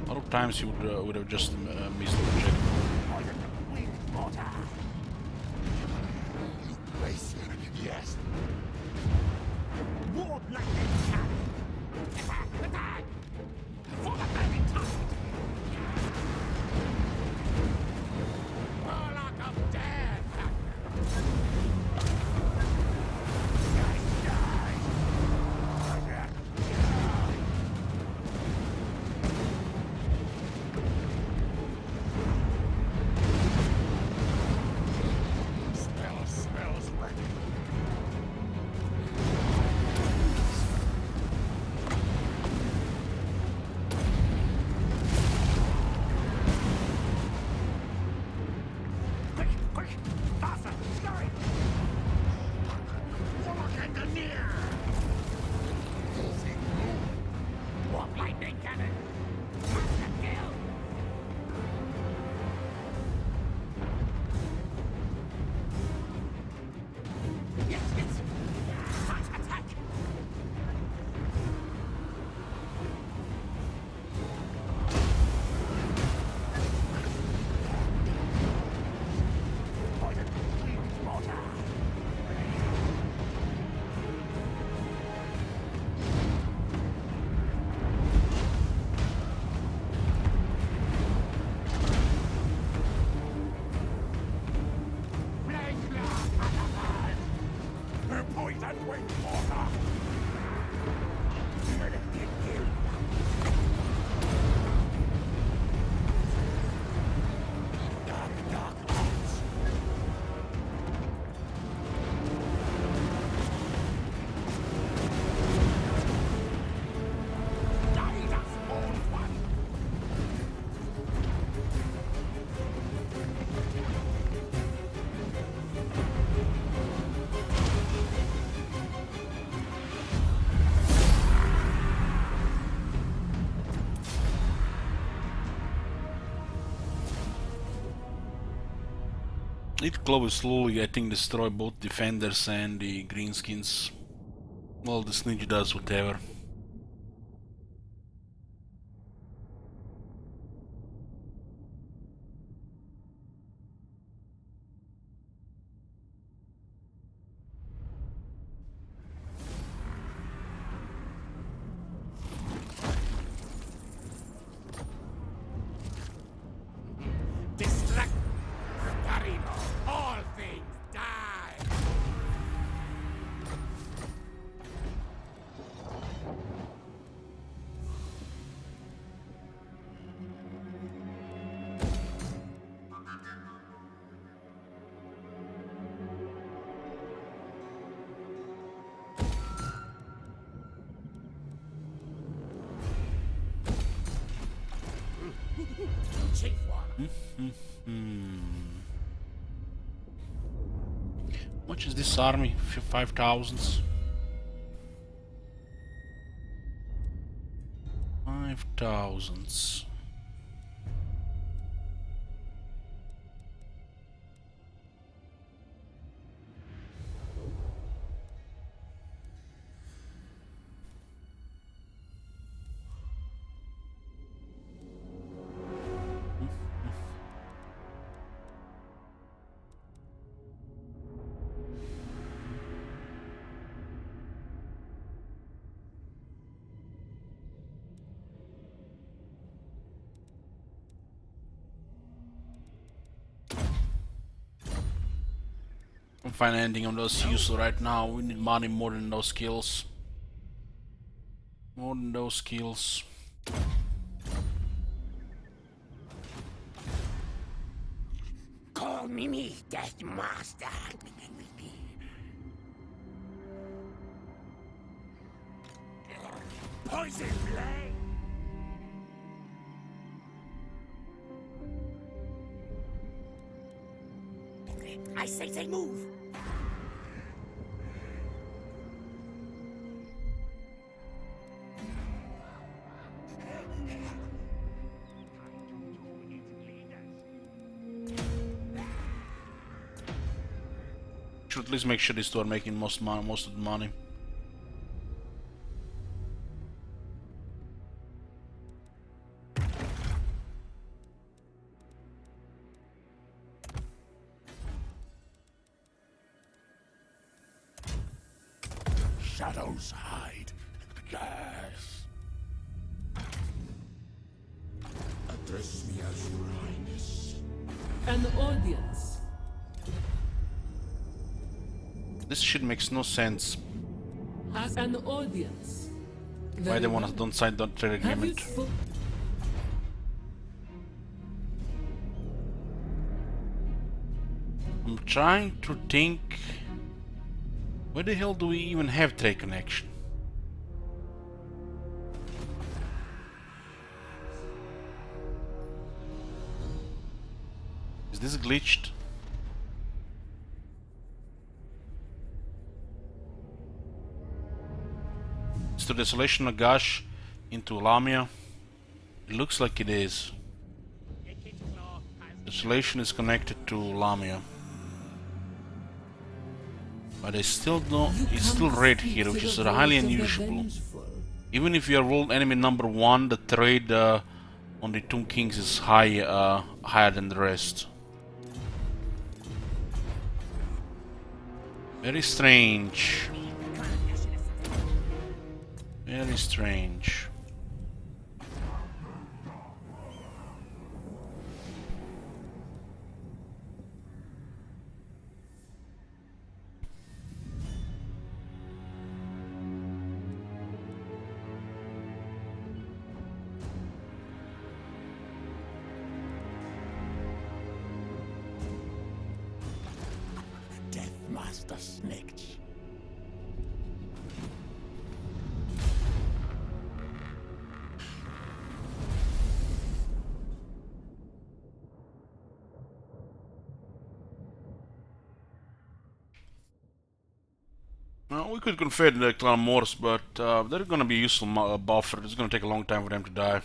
A lot of times you would have just missed the projectile. mortar! You place it, yes. Warp lightning cannon! Attack! Attack! For the burning tide! Warlock of death! Smells ready. Quick! Faster! Scurry! Warlock engineer! Warp lightning cannon! Faster kill! Yes! Fast attack! Mortar! Poison wing mortar. Dark arts. Guide us, old one! It Claw will slowly, I think, destroy both defenders and the greenskins. Well, the Snitch does whatever. Distract! Garino! All things die! Chief Warlock! Much is this army? 5,000. 5,000. Can't find anything on those useful right now. We need money more than those skills. More than those skills. Call me Death Master. Poison flame. I say move. Should at least make sure these two are making most of the money. Shadows hide. Yes. Address me as your highness. An audience. This shit makes no sense. As an audience. Why they wanna don't sign that trade Have you agreement? I'm trying to think. Where the hell do we even have trade connection? Is this glitched? Is the Desolation of Gash into Lamia? It looks like it is. Desolation is connected to Lamia. But I still don't. It's still red here, which is highly unusual. Even if you are world enemy number 1, the trade on the Tomb Kings is higher than the rest. Very strange. Very strange. Death Master snakes. Well, we could confed the Clan Morse, but they're gonna be a useful buffer. It's gonna take a long time for them to die.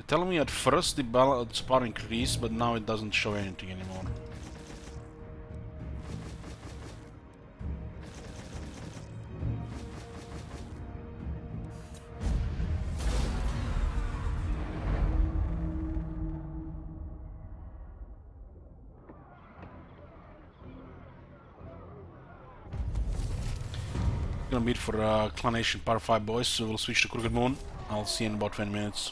Telling me at first the balance bar increased, but now it doesn't show anything anymore. Gonna meet for Clan Eshin Par 5 boys, so we'll switch to Crooked Moon. I'll see you in about 20 minutes.